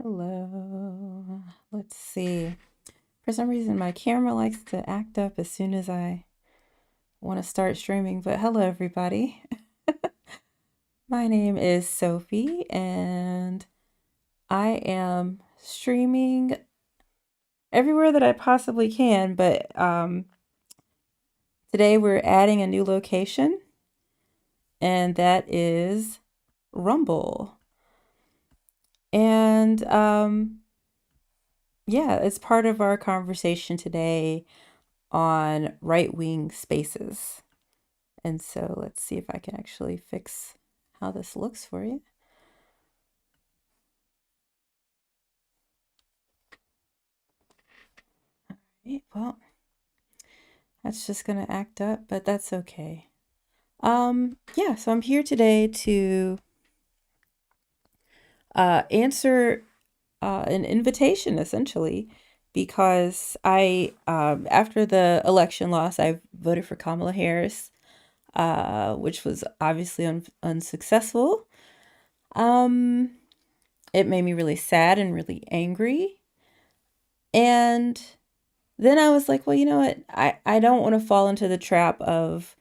Hello. Let's see. For some reason, my camera likes to act up as soon as I want to start streaming. But hello, everybody. My name is Sophie, and I am streaming everywhere that I possibly can. But today we're adding a new location, and that is Rumble. And yeah, it's part of our conversation today on right wing spaces. And so let's see if I can actually fix how this looks for you. Right, well, that's just gonna act up, but that's okay. Yeah, so I'm here today to answer an invitation essentially because after the election loss, I voted for Kamala Harris, which was obviously unsuccessful. Um, it made me really sad and really angry. And then I was like, well, you know what? I don't want to fall into the trap of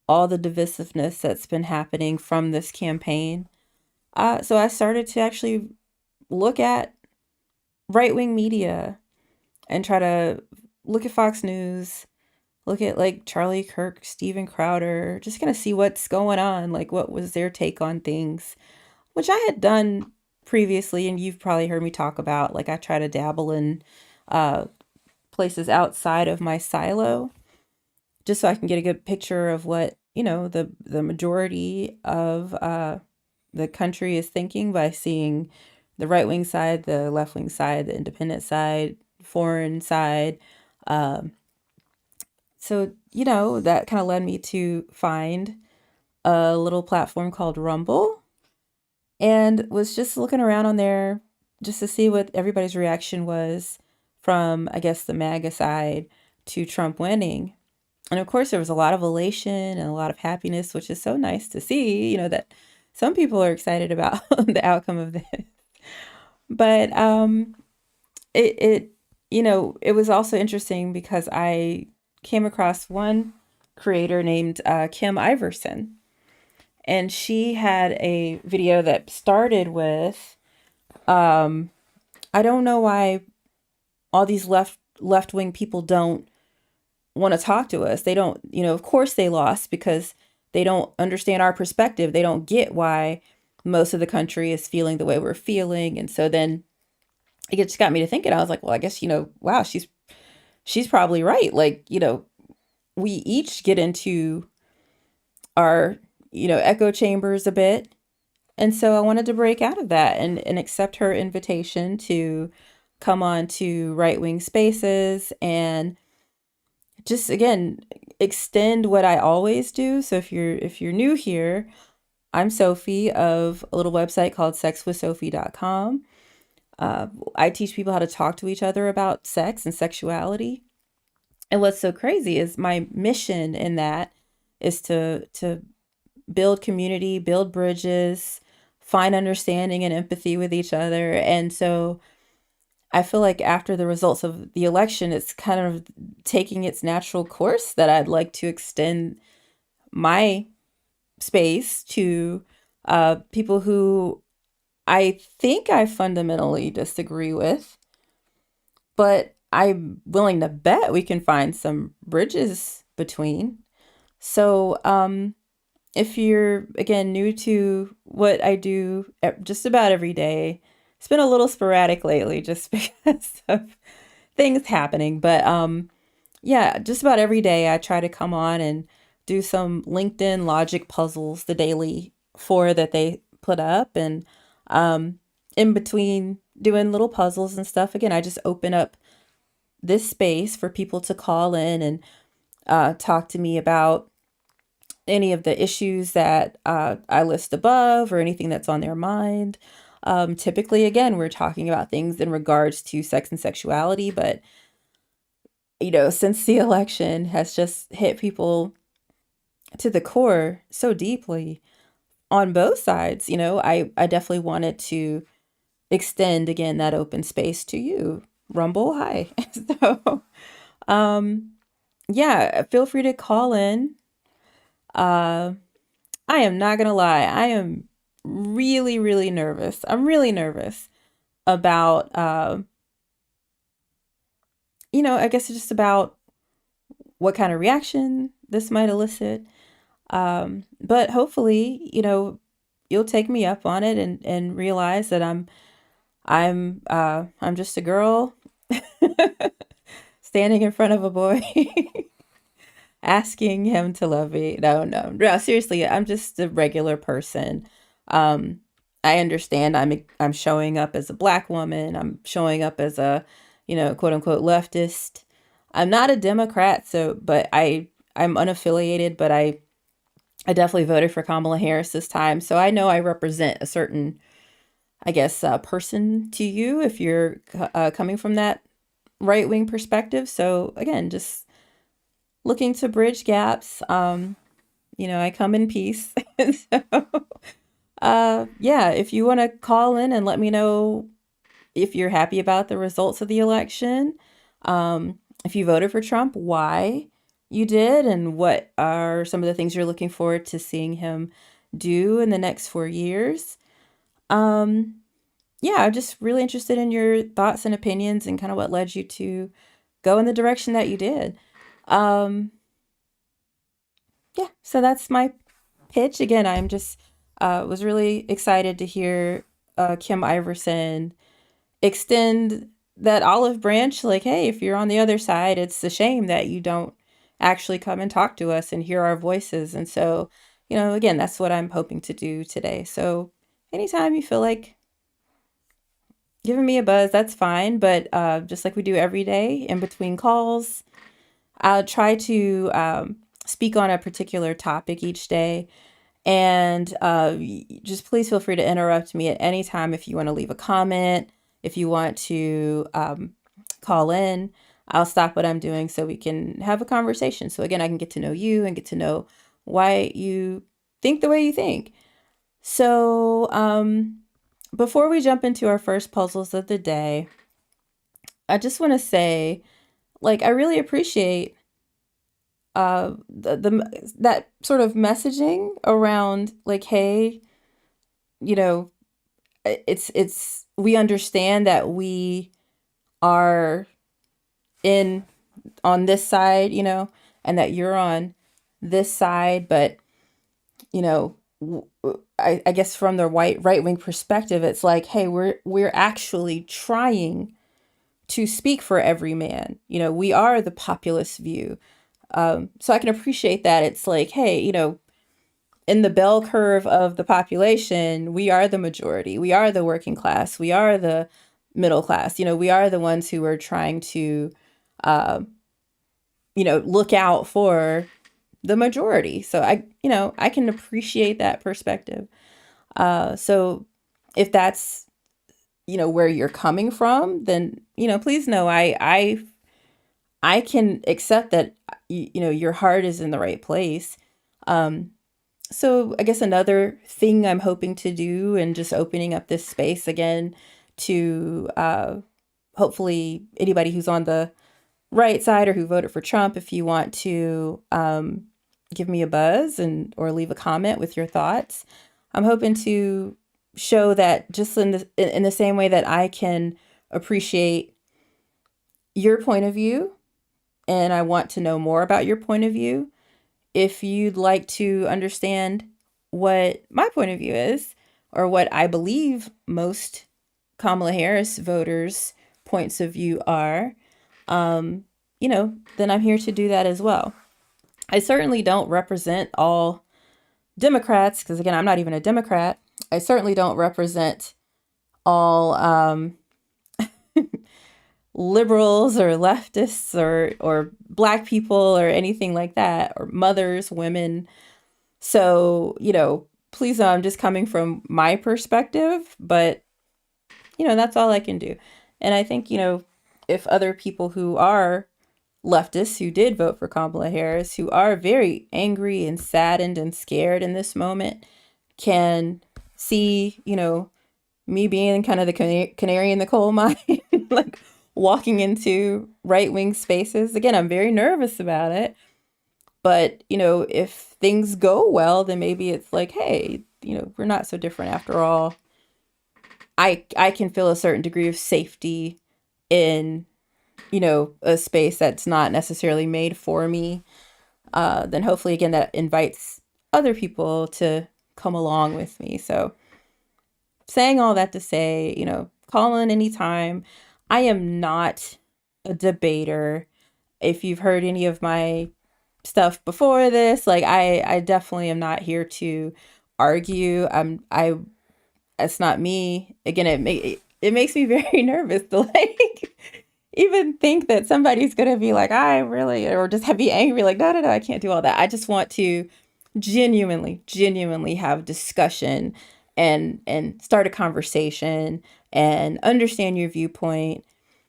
all the divisiveness that's been happening from this campaign. So I started to actually look at right wing media and try to look at Fox News, look at like Charlie Kirk, Steven Crowder, just kind of see what's going on, like what was their take on things, which I had done previously, and you've probably heard me talk about. Like I try to dabble in uh, places outside of my silo just so I can get a good picture of what, the majority of the country is thinking by seeing the right wing side, the left wing side, the independent side, foreign side. Um, so that kind of led me to find a little platform called Rumble and was just looking around on there just to see what everybody's reaction was from, I guess, the MAGA side to Trump winning. And of course, there was a lot of elation and a lot of happiness, which is so nice to see, that some people are excited about the outcome of this. But it was also interesting because I came across one creator named Kim Iverson, and she had a video that started with, um, I don't know why all these left wing people don't want to talk to us. They don't, of course they lost because they don't understand our perspective. They don't get why most of the country is feeling the way we're feeling. And so then it just got me to thinking. I was like, well, I guess, wow, she's probably right. Like, we each get into our, echo chambers a bit. And so I wanted to break out of that and accept her invitation to come on to right wing spaces and just again extend what I always do. So if you're new here, I'm Sophie of a little website called sexwithsophie.com. I teach people how to talk to each other about sex and sexuality. And what's so crazy is my mission in that is to build community, build bridges, find understanding and empathy with each other. And so I feel like after the results of the election, it's kind of taking its natural course that I'd like to extend my space to people who I think I fundamentally disagree with, but I'm willing to bet we can find some bridges between. So, if you're again new to what I do just about every day, it's been a little sporadic lately just because of things happening, but yeah, just about every day I try to come on and do some LinkedIn logic puzzles, the daily four that they put up, and um in between doing little puzzles and stuff, again, I just open up this space for people to call in and talk to me about any of the issues that I list above or anything that's on their mind. Typically, again, we're talking about things in regards to sex and sexuality, but since the election has just hit people to the core so deeply on both sides, I definitely wanted to extend again that open space to you. Rumble, hi. So, um, yeah, feel free to call in. Uh, I am not gonna lie, I am really, really nervous. I'm really nervous about, I guess just about what kind of reaction this might elicit. But hopefully, you'll take me up on it and realize that I'm just a girl standing in front of a boy asking him to love me. No, no, no, seriously, I'm just a regular person. Um, I understand I'm showing up as a black woman. I'm showing up as a, quote unquote leftist. I'm not a Democrat, but I'm unaffiliated, but I definitely voted for Kamala Harris this time. So I know I represent a certain, I guess, person to you if you're coming from that right wing perspective. So again, just looking to bridge gaps. I come in peace. So, yeah, if you want to call in and let me know if you're happy about the results of the election, if you voted for Trump, why you did, and what are some of the things you're looking forward to seeing him do in the next 4 years. Um, yeah, I'm just really interested in your thoughts and opinions and kind of what led you to go in the direction that you did. Um, yeah, so that's my pitch. Again, I'm just was really excited to hear Kim Iverson extend that olive branch. Like, hey, if you're on the other side, it's a shame that you don't actually come and talk to us and hear our voices. And so, again, that's what I'm hoping to do today. So, anytime you feel like giving me a buzz, that's fine. But just like we do every day in between calls, I'll try to speak on a particular topic each day. And just please feel free to interrupt me at any time if you want to leave a comment, if you want to call in. I'll stop what I'm doing so we can have a conversation. So, again, I can get to know you and get to know why you think the way you think. So, before we jump into our first puzzles of the day, I just want to say, like, I really appreciate that sort of messaging around, like, hey, you know it's we understand that we are in on this side, and that you're on this side, but you know I guess from the right wing perspective, it's like, hey, we're actually trying to speak for every man. We are the populist view. So I can appreciate that. It's like, hey, in the bell curve of the population, we are the majority. We are the working class. We are the middle class. We are the ones who are trying to, uh, look out for the majority. So I can appreciate that perspective. So if that's, where you're coming from, then, please know I can accept that, your heart is in the right place. So I guess another thing I'm hoping to do, and just opening up this space again to hopefully anybody who's on the right side or who voted for Trump, if you want to give me a buzz or leave a comment with your thoughts, I'm hoping to show that just in the same way that I can appreciate your point of view, and I want to know more about your point of view. If you'd like to understand what my point of view is, or what I believe most Kamala Harris voters' points of view are, then I'm here to do that as well. I certainly don't represent all Democrats, because again, I'm not even a Democrat. I certainly don't represent all liberals or leftists or black people or anything like that, or mothers, women. So, please know I'm just coming from my perspective, but, that's all I can do. And I think, if other people who are leftists who did vote for Kamala Harris, who are very angry and saddened and scared in this moment, can see, me being kind of the canary in the coal mine, like walking into right wing spaces. Again, I'm very nervous about it. But, if things go well, then maybe it's like, hey, we're not so different after all. I can feel a certain degree of safety in, a space that's not necessarily made for me. Then hopefully, again, that invites other people to come along with me. So, saying all that to say, call in anytime. I am not a debater. If you've heard any of my stuff before this, like I definitely am not here to argue. It's not me. Again, it makes me very nervous to like even think that somebody's gonna be like, I really, or just be angry, like, no, no, no, I can't do all that. I just want to genuinely have discussion and start a conversation and understand your viewpoint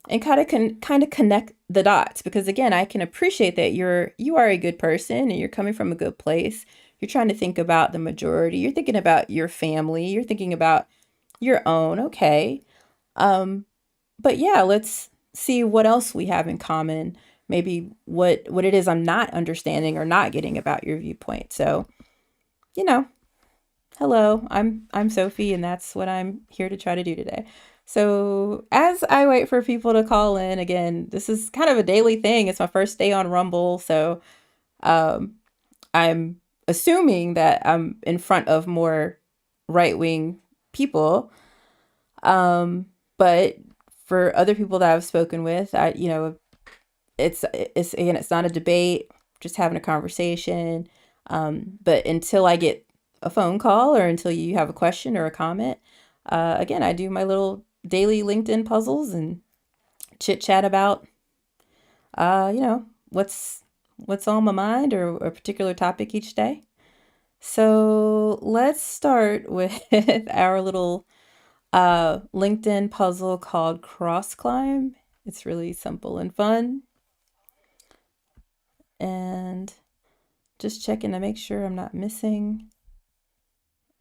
and kind of connect the dots, because again, I can appreciate that you are a good person and you're coming from a good place. You're trying to think about the majority. You're thinking about your family. You're thinking about your own. Okay. Um, but yeah, let's see what else we have in common. Maybe what it is I'm not understanding or not getting about your viewpoint. So, you know, hello, I'm Sophie, and that's what I'm here to try to do today. So, as I wait for people to call in, again, this is kind of a daily thing. It's my first day on Rumble, so um, I'm assuming that I'm in front of more right-wing people. But for other people that I've spoken with, it's again, it's not a debate, just having a conversation. But until I get a phone call or until you have a question or a comment, again, I do my little daily LinkedIn puzzles and chit chat about, what's on my mind or a particular topic each day. So let's start with our little LinkedIn puzzle called Cross Climb. It's really simple and fun. And just checking to make sure I'm not missing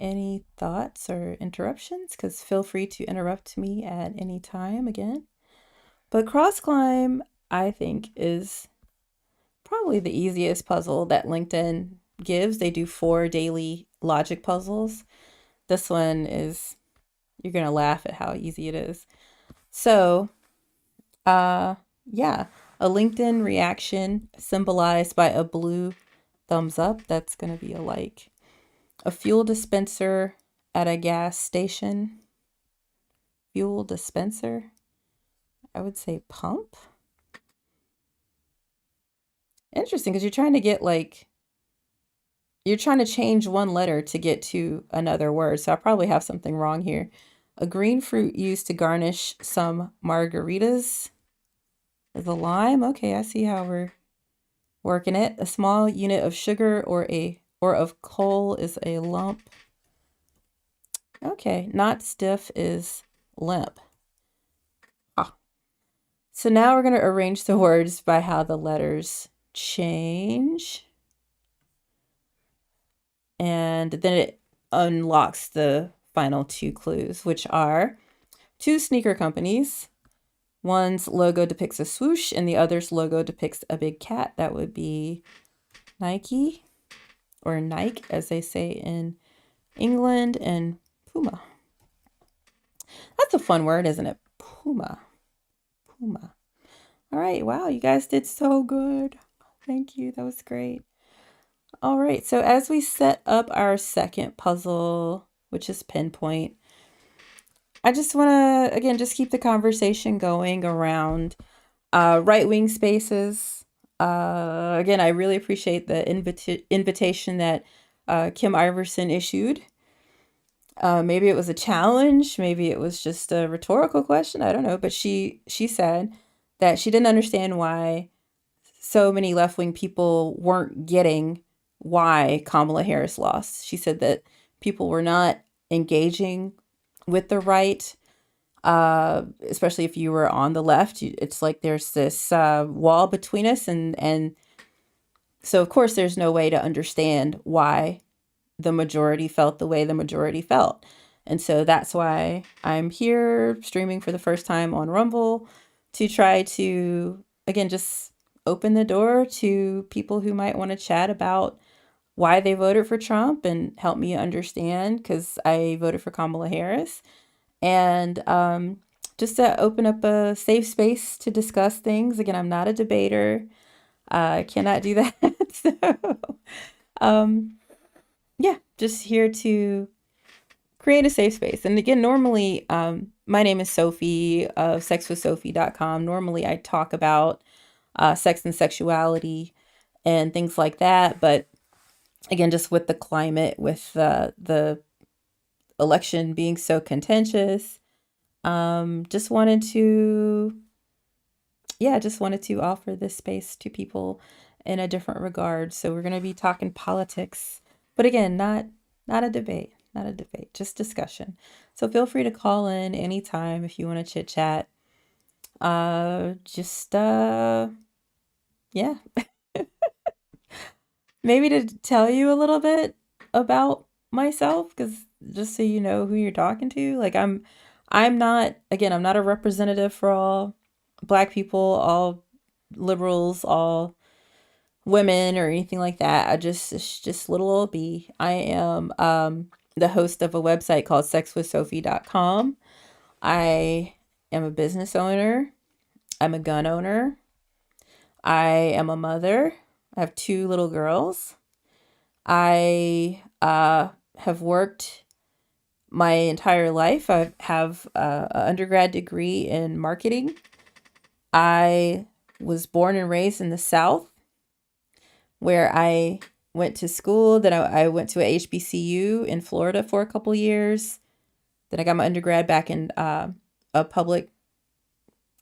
any thoughts or interruptions, because feel free to interrupt me at any time again. But Cross Climb, I think, is probably the easiest puzzle that LinkedIn gives. They do 4 daily logic puzzles. This one is, you're going to laugh at how easy it is. So, yeah, a LinkedIn reaction symbolized by a blue thumbs up. That's going to be a like. A fuel dispenser at a gas station. Fuel dispenser. I would say pump. Interesting, because you're trying to change one letter to get to another word. So I probably have something wrong here. A green fruit used to garnish some margaritas is a lime. Okay, I see how we're working it. A small unit of sugar or of coal is a lump. Okay, not stiff is limp. Ah. So now we're going to arrange the words by how the letters change. And then it unlocks the final 2 clues, which are 2 sneaker companies. One's logo depicts a swoosh and the other's logo depicts a big cat. That would be Nike, or Nike as they say in England, and Puma. That's a fun word, isn't it? Puma. Puma. All right. Wow, you guys did so good. Thank you. That was great. All right. So as we set up our second puzzle, which is pinpoint, I just want to, again, just keep the conversation going around right-wing spaces. Again, I really appreciate the invitation that Kim Iverson issued. Maybe it was a challenge, maybe it was just a rhetorical question, I don't know. But she said that she didn't understand why so many left-wing people weren't getting why Kamala Harris lost. She said that people were not engaging with the right, especially if you were on the left. It's like there's this wall between us, and so of course there's no way to understand why the majority felt the way the majority felt. And so that's why I'm here streaming for the first time on Rumble to try to, again, just open the door to people who might want to chat about why they voted for Trump and help me understand because I voted for Kamala Harris. And just to open up a safe space to discuss things. Again, I'm not a debater. I cannot do that. So, um, yeah, just here to create a safe space. And again, normally, my name is Sophie of sexwithsophie.com. Normally, I talk about sex and sexuality and things like that. But again, just with the climate, with the election being so contentious, just wanted to, yeah, just wanted to offer this space to people in a different regard. So we're going to be talking politics, but again, not a debate, not a debate, just discussion. So feel free to call in anytime if you want to chit chat. Just yeah, maybe to tell you a little bit about myself, because just so you know who you're talking to. Like I'm not, again, I'm not a representative for all Black people, all liberals, all women, or anything like that. It's just little old B. I am the host of a website called sexwithsophie.com. I am a business owner. I'm a gun owner. I am a mother. I have two little girls. I have worked my entire life. I have an undergrad degree in marketing. I was born and raised in the South, where I went to school. Then I went to a HBCU in Florida for a couple years. Then I got my undergrad back in a public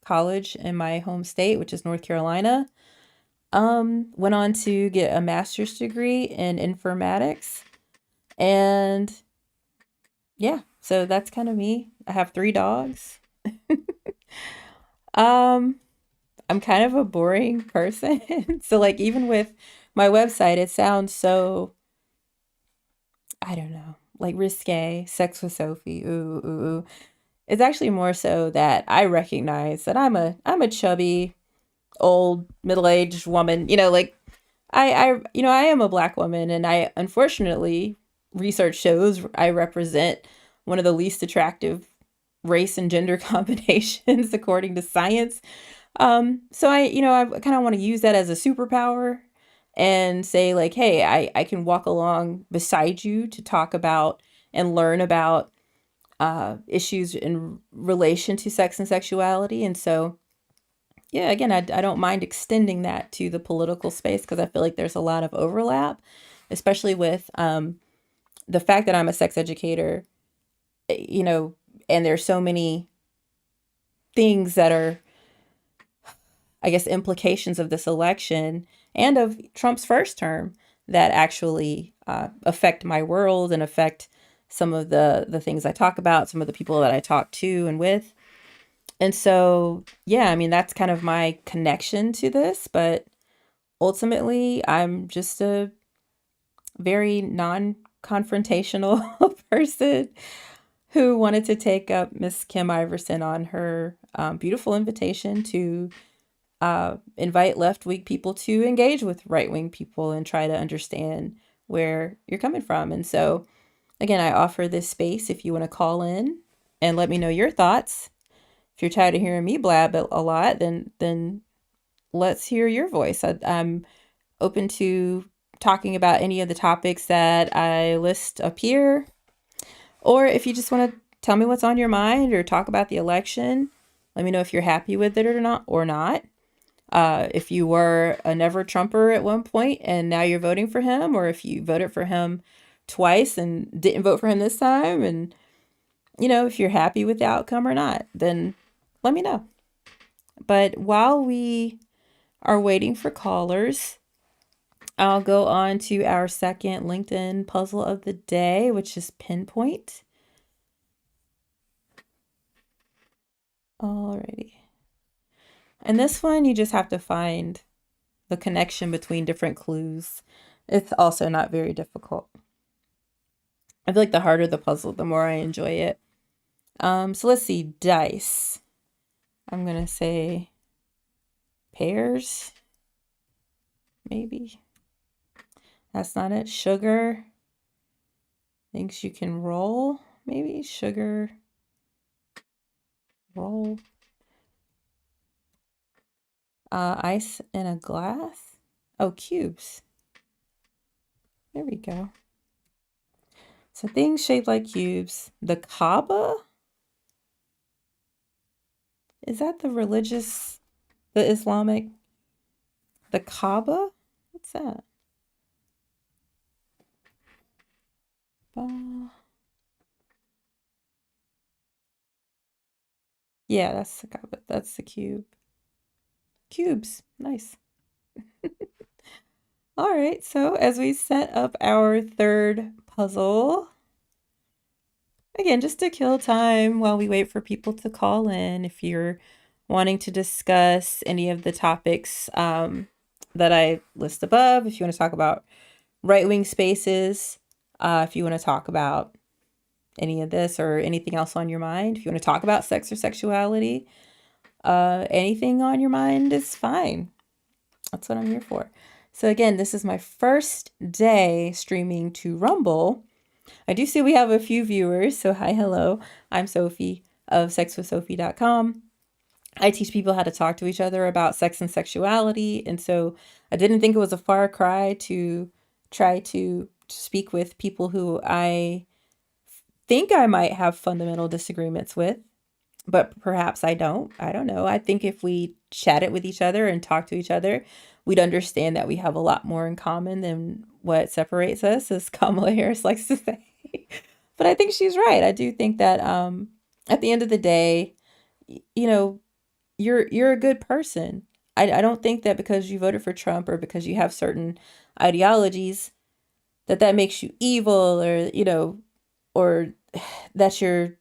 college in my home state, which is North Carolina. Went on to get a master's degree in informatics. And yeah, so that's kind of me. I have three dogs. Um, I'm kind of a boring person. So like even with my website, it sounds so, I don't know, like risque, sex with Sophie. Ooh, ooh, ooh. It's actually more so that I recognize that I'm a chubby, old, middle-aged woman. Like I am a Black woman, and I unfortunately research shows I represent one of the least attractive race and gender combinations according to science. So I kind of want to use that as a superpower and say like, hey, I can walk along beside you to talk about and learn about issues in relation to sex and sexuality. And so, yeah, again, I don't mind extending that to the political space because I feel like there's a lot of overlap, especially with the fact that I'm a sex educator, you know, and there's so many things that are, I guess, implications of this election and of Trump's first term that actually affect my world and affect some of the things I talk about, some of the people that I talk to and with. And so, yeah, I mean, that's kind of my connection to this. But ultimately, I'm just a very non confrontational person who wanted to take up Miss Kim Iverson on her beautiful invitation to invite left wing people to engage with right wing people and try to understand where you're coming from. And so, again, I offer this space if you want to call in and let me know your thoughts. If you're tired of hearing me blab a lot, then let's hear your voice. I'm open to talking about any of the topics that I list up here. Or if you just want to tell me what's on your mind or talk about the election, let me know if you're happy with it or not. If you were a never Trumper at one point and now you're voting for him, or if you voted for him twice and didn't vote for him this time, and if you're happy with the outcome or not, then let me know. But while we are waiting for callers, I'll go on to our second LinkedIn puzzle of the day, which is pinpoint. Alrighty. And this one, you just have to find the connection between different clues. It's also not very difficult. I feel like the harder the puzzle, the more I enjoy it. So let's see, dice. I'm gonna say pears, maybe. That's not it. Sugar. Things you can roll, maybe. Sugar, roll. Ice in a glass. Oh, cubes. There we go. So things shaped like cubes. The Kaaba? Is that the religious, the Islamic, the Kaaba? What's that? Uh, yeah, that's the Kaaba. That's the cube. Cubes. Nice. All right, so as we set up our third puzzle, again, just to kill time while we wait for people to call in, if you're wanting to discuss any of the topics that I list above, if you want to talk about right wing spaces, if you want to talk about any of this or anything else on your mind, if you want to talk about sex or sexuality, anything on your mind is fine. That's what I'm here for. So, again, this is my first day streaming to Rumble. I do see we have a few viewers. So, hi, hello. I'm Sophie of sexwithsophie.com. I teach people how to talk to each other about sex and sexuality. And so I didn't think it was a far cry to try to speak with people who I think I might have fundamental disagreements with, but perhaps I don't. I don't know. I think if we chatted with each other and talked to each other, we'd understand that we have a lot more in common than what separates us, as Kamala Harris likes to say. But I think she's right. I do think that at the end of the day, you know, you're a good person. I don't think that because you voted for Trump or because you have certain ideologies that makes you evil, or or that you're,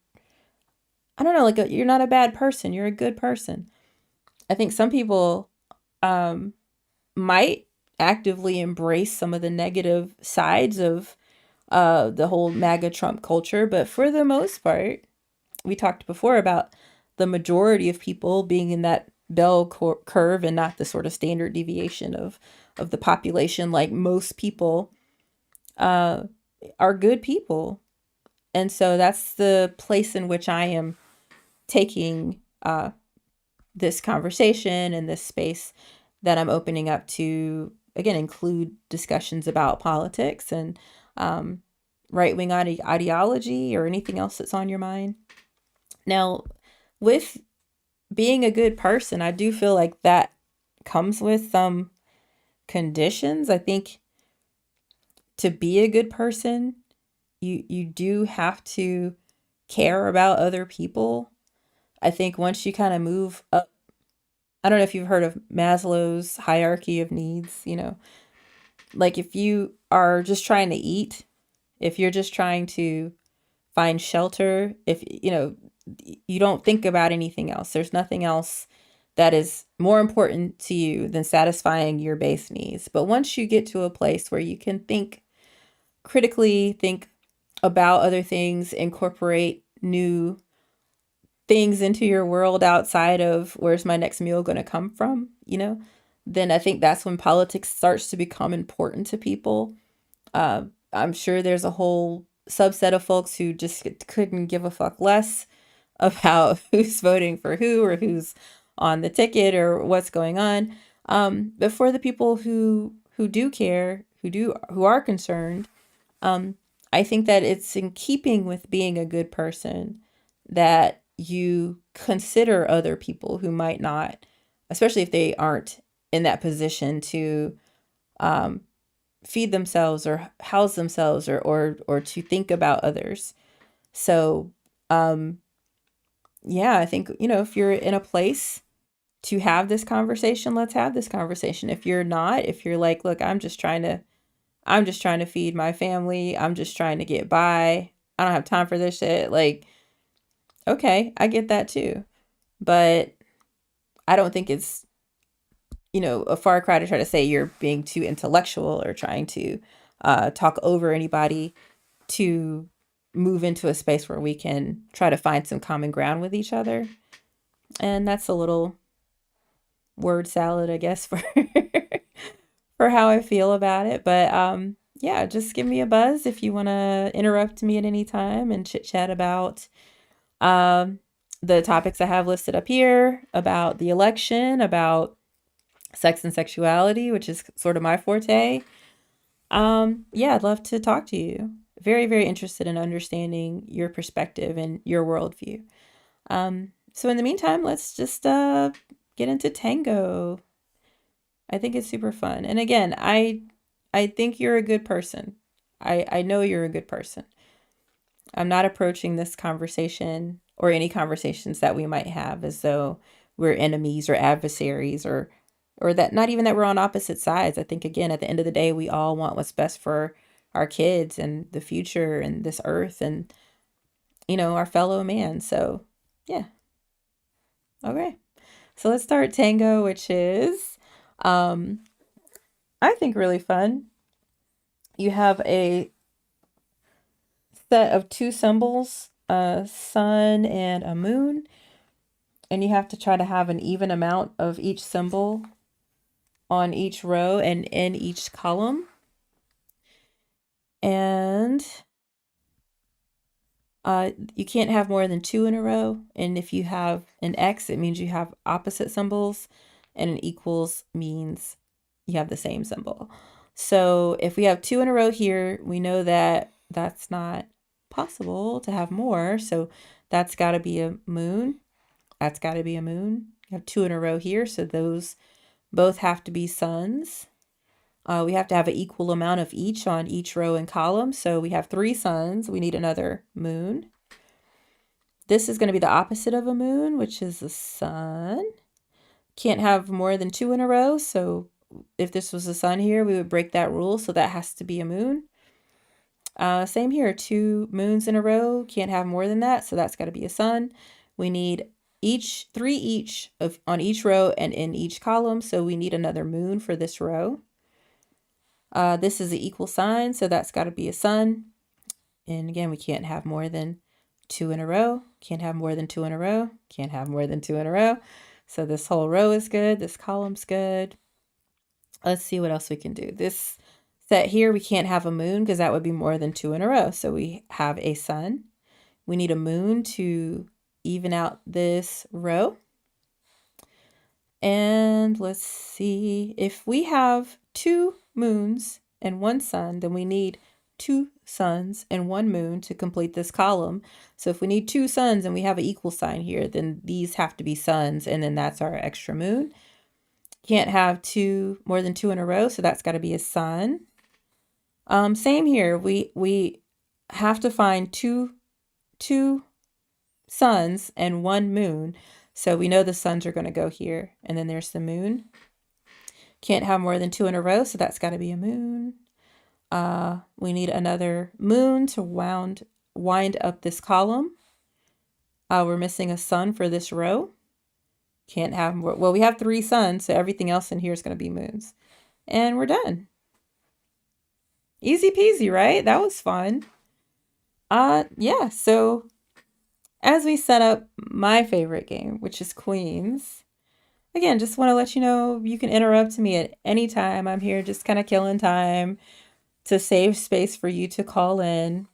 I don't know, like you're not a bad person. You're a good person. I think some people might actively embrace some of the negative sides of the whole MAGA Trump culture, but for the most part, we talked before about the majority of people being in that bell curve and not the sort of standard deviation of the population. Like most people are good people. And so that's the place in which I am taking this conversation and this space that I'm opening up to, again, include discussions about politics and right wing ideology or anything else that's on your mind. Now, with being a good person, I do feel like that comes with some conditions. I think to be a good person, you do have to care about other people. I think once you kind of move up, I don't know if you've heard of Maslow's hierarchy of needs, like if you are just trying to eat, if you're just trying to find shelter, if you don't think about anything else. There's nothing else that is more important to you than satisfying your base needs. But once you get to a place where you can think critically, think about other things, incorporate new things into your world outside of where's my next meal going to come from, then I think that's when politics starts to become important to people. I'm sure there's a whole subset of folks who just couldn't give a fuck less about who's voting for who or who's on the ticket or what's going on. But for the people who do care, who are concerned, I think that it's in keeping with being a good person that you consider other people who might not, especially if they aren't in that position to feed themselves or house themselves or to think about others. So yeah, I think, if you're in a place to have this conversation, let's have this conversation. If you're not, if you're like, look, I'm just trying to feed my family. I'm just trying to get by. I don't have time for this shit. Like, okay, I get that too. But I don't think it's, a far cry to try to say you're being too intellectual or trying to talk over anybody to move into a space where we can try to find some common ground with each other. And that's a little word salad, I guess, for for how I feel about it. But yeah, just give me a buzz if you want to interrupt me at any time and chit chat about um, the topics I have listed up here, about the election, about sex and sexuality, which is sort of my forte. Yeah, I'd love to talk to you. Very, very interested in understanding your perspective and your worldview. So in the meantime, let's just get into tango. I think it's super fun. And again, I think you're a good person. I know you're a good person. I'm not approaching this conversation or any conversations that we might have as though we're enemies or adversaries or that not even that we're on opposite sides. I think again at the end of the day we all want what's best for our kids and the future and this earth and our fellow man. So, yeah. Okay. So let's start tango, which is um I think really fun. You have a set of two symbols, a sun and a moon, and you have to try to have an even amount of each symbol on each row and in each column. And you can't have more than two in a row. And if you have an X, it means you have opposite symbols, and an equals means you have the same symbol. So if we have two in a row here, we know that that's not possible to have more. So that's got to be a moon. That's got to be a moon. You have two in a row here, so those both have to be suns. We have to have an equal amount of each on each row and column. So we have three suns. We need another moon. This is going to be the opposite of a moon, which is the sun. Can't have more than two in a row. So if this was the sun here, we would break that rule. So that has to be a moon. Same here, two moons in a row. Can't have more than that. So that's got to be a sun. We need three each on each row and in each column. So we need another moon for this row. This is an equal sign, so that's got to be a sun. And again, we can't have more than two in a row. Can't have more than two in a row. Can't have more than two in a row. So this whole row is good. This column's good. Let's see what else we can do. This set here, we can't have a moon because that would be more than two in a row. So we have a sun. We need a moon to even out this row. And let's see, if we have two moons and one sun, then we need two suns and one moon to complete this column. So if we need two suns and we have an equal sign here, then these have to be suns, and then that's our extra moon. Can't have more than two in a row, so that's got to be a sun. Same here. We have to find two suns and one moon. So we know the suns are going to go here, and then there's the moon. Can't have more than two in a row, so that's got to be a moon. We need another moon to wind up this column. We're missing a sun for this row. Can't have more. Well, we have three suns, so everything else in here is going to be moons. And we're done. Easy peasy, right? That was fun. Yeah, so as we set up my favorite game, which is Queens, again, just want to let you know you can interrupt me at any time. I'm here just kind of killing time to save space for you to call in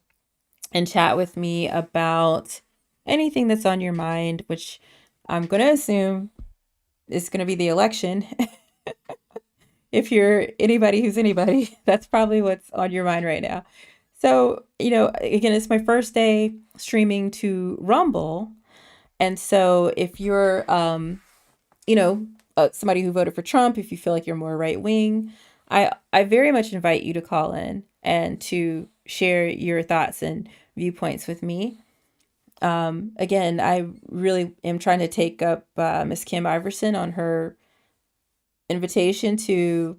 and chat with me about anything that's on your mind, which I'm going to assume is going to be the election. If you're anybody who's anybody, that's probably what's on your mind right now. So, again, it's my first day streaming to Rumble. And so if you're, somebody who voted for Trump, if you feel like you're more right wing, I very much invite you to call in and to share your thoughts and viewpoints with me. Again, I really am trying to take up Miss Kim Iverson on her invitation to,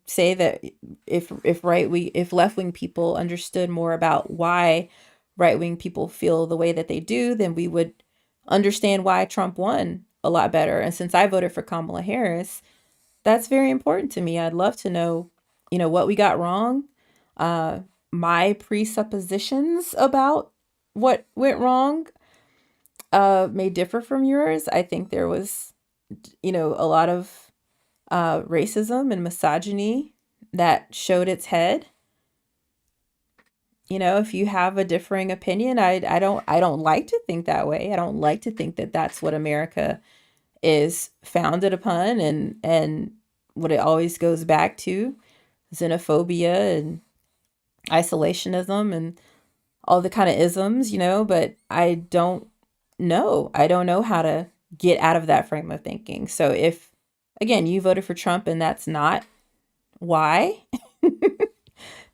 say that if left wing people understood more about why right wing people feel the way that they do, then we would understand why Trump won a lot better. And since I voted for Kamala Harris, that's very important to me. I'd love to know, what we got wrong. my presuppositions about what went wrong may differ from yours. I think there was, a lot of racism and misogyny that showed its head. If you have a differing opinion, I don't like to think that way. I don't like to think that that's what America is founded upon, and what it always goes back to, xenophobia and isolationism and all the kind of isms, but I don't know how to get out of that frame of thinking. So if, again, you voted for Trump and that's not why,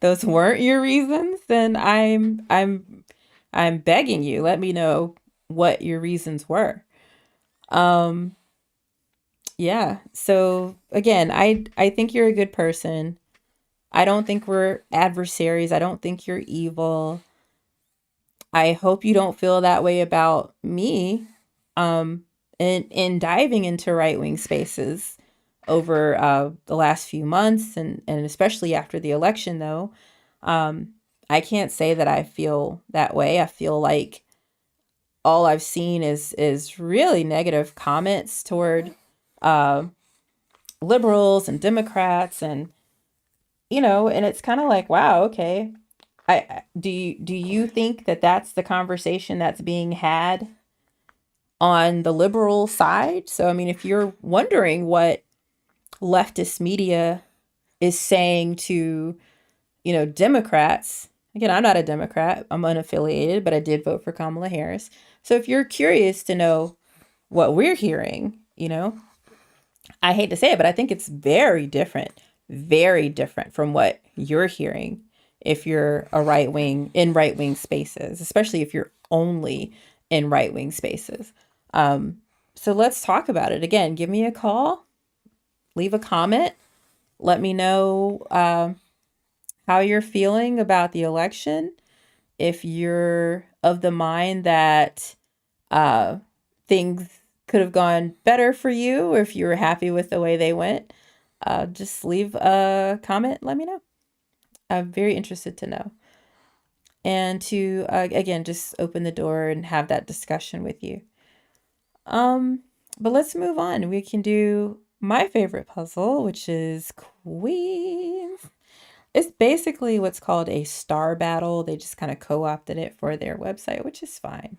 those weren't your reasons, then I'm begging you, let me know what your reasons were. Um, yeah. So again, I think you're a good person. I don't think we're adversaries. I don't think you're evil. I hope you don't feel that way about me. In diving into right wing spaces over the last few months, and especially after the election, though, I can't say that I feel that way. I feel like all I've seen is really negative comments toward uh, liberals and Democrats, and it's kind of like, wow, okay. Do you think that that's the conversation that's being had on the liberal side? So I mean, if you're wondering what leftist media is saying to, Democrats, again, I'm not a Democrat, I'm unaffiliated, but I did vote for Kamala Harris. So if you're curious to know what we're hearing, I hate to say it, but I think it's very different from what you're hearing if you're a right wing spaces, especially if you're only in right wing spaces. Um, so let's talk about it. Again, give me a call, leave a comment, let me know how you're feeling about the election. If you're of the mind that uh, things could have gone better for you, or if you were happy with the way they went, just leave a comment. Let me know. I'm very interested to know. And to, again, just open the door and have that discussion with you. Um, but let's move on. We can do my favorite puzzle, which is Queens. It's basically what's called a star battle. They just kind of co-opted it for their website, which is fine.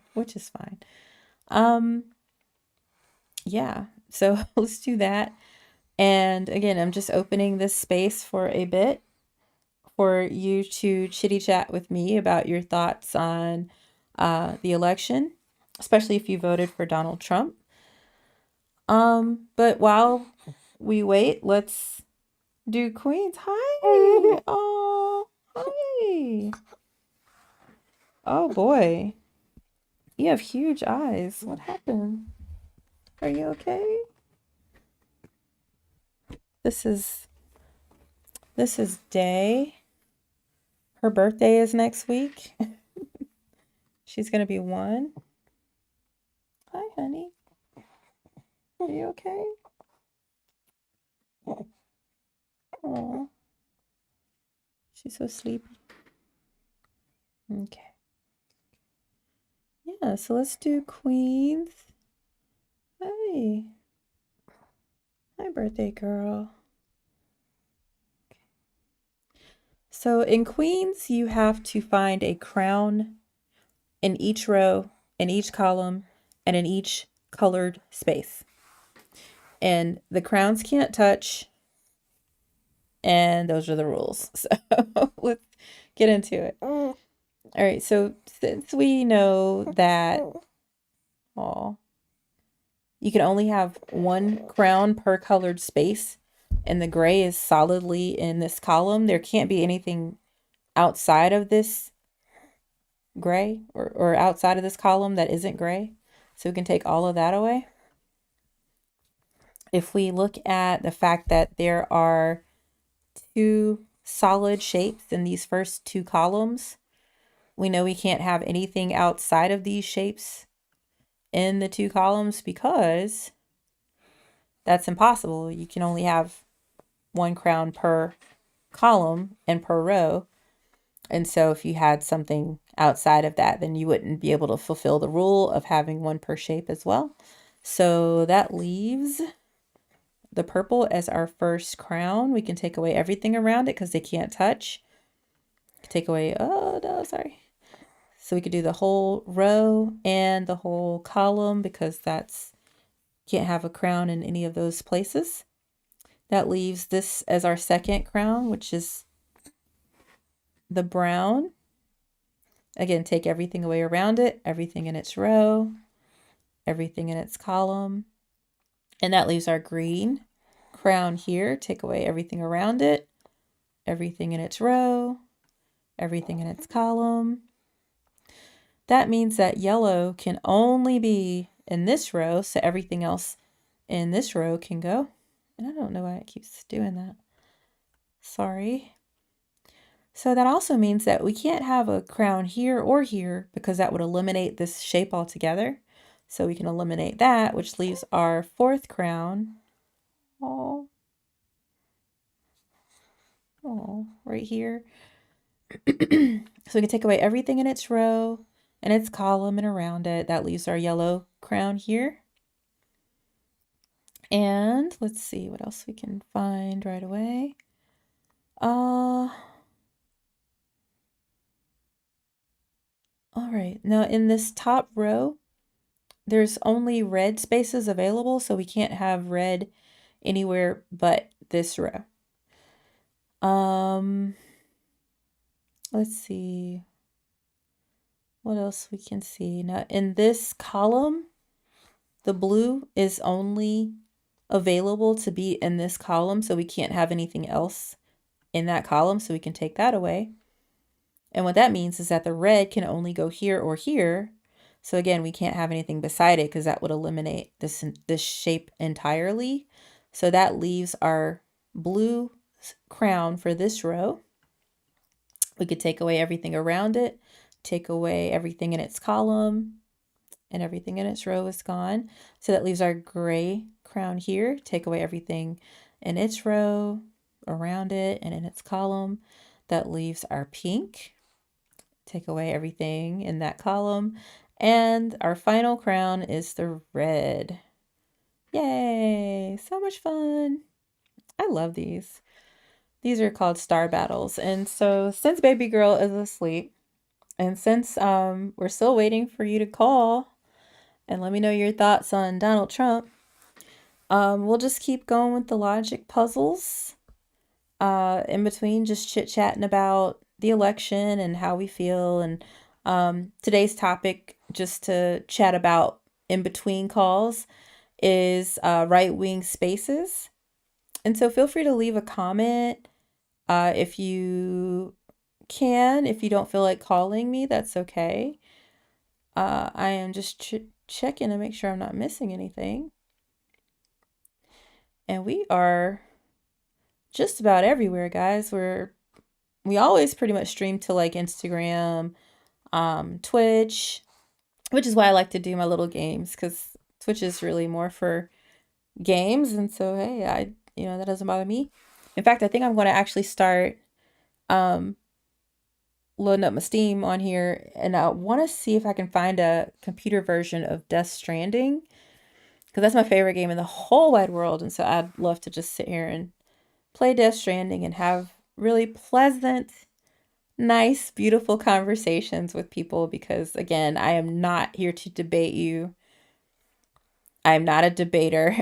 Um, yeah. So let's do that. And again, I'm just opening this space for a bit for you to chitty chat with me about your thoughts on the election, especially if you voted for Donald Trump. But while we wait, let's do Queens. Hi. Oh, hi. Oh boy. You have huge eyes. What happened? Are you okay? This is Day. Her birthday is next week. She's gonna be 1. Hi, honey. Are you okay? Oh, she's so sleepy. Okay. Yeah, so let's do Queens. Hi. Hi, birthday girl. So in Queens, you have to find a crown in each row, in each column, and in each colored space. And the crowns can't touch, and those are the rules. So let's get into it. All right, so since we know that you can only have one crown per colored space, and the gray is solidly in this column, there can't be anything outside of this gray, or outside of this column that isn't gray. So we can take all of that away. If we look at the fact that there are 2 solid shapes in these first 2 columns, we know we can't have anything outside of these shapes in the 2 columns because that's impossible. You can only have one crown per column and per row. And so if you had something outside of that, then you wouldn't be able to fulfill the rule of having one per shape as well. So that leaves the purple as our first crown. We can take away everything around it because they can't touch. Take away, oh no, sorry. So we could do the whole row and the whole column because that's, can't have a crown in any of those places. That leaves this as our second crown, which is the brown. Again, take everything away around it, everything in its row, everything in its column. And that leaves our green crown here. Take away everything around it, everything in its row, everything in its column. That means that yellow can only be in this row, so everything else in this row can go. And I don't know why it keeps doing that. Sorry. So that also means that we can't have a crown here or here because that would eliminate this shape altogether. So we can eliminate that, which leaves our fourth crown. Oh, right here. So we can take away everything in its row and its column and around it. That leaves our yellow crown here. And let's see what else we can find right away. All right, now in this top row, there's only red spaces available, so we can't have red anywhere but this row. Let's see what else we can see. Now in this column, the blue is only available to be in this column, so we can't have anything else in that column, so we can take that away. And what that means is that the red can only go here or here. So again, we can't have anything beside it because that would eliminate this shape entirely. So that leaves our blue crown for this row. We could take away everything around it, take away everything in its column, and everything in its row is gone. So that leaves our gray crown here. Take away everything in its row, around it, and in its column. That leaves our pink. Take away everything in that column. And our final crown is the red. Yay! So much fun. I love these. These are called star battles. And so since baby girl is asleep, and since we're still waiting for you to call and let me know your thoughts on Donald Trump, we'll just keep going with the logic puzzles. In between, just chit-chatting about the election and how we feel. And today's topic, just to chat about in between calls, is right-wing spaces. And so feel free to leave a comment if you can. If you don't feel like calling me, that's okay. I am just checking to make sure I'm not missing anything. And we are just about everywhere, guys. We always pretty much stream to like Instagram, Twitch, which is why I like to do my little games, because Twitch is really more for games. And so, hey, that doesn't bother me. In fact, I think I'm going to actually start loading up my Steam on here, and I want to see if I can find a computer version of Death Stranding, because that's my favorite game in the whole wide world. And so I'd love to just sit here and play Death Stranding and have really pleasant, nice, beautiful conversations with people, because again, I am not here to debate you. I'm not a debater.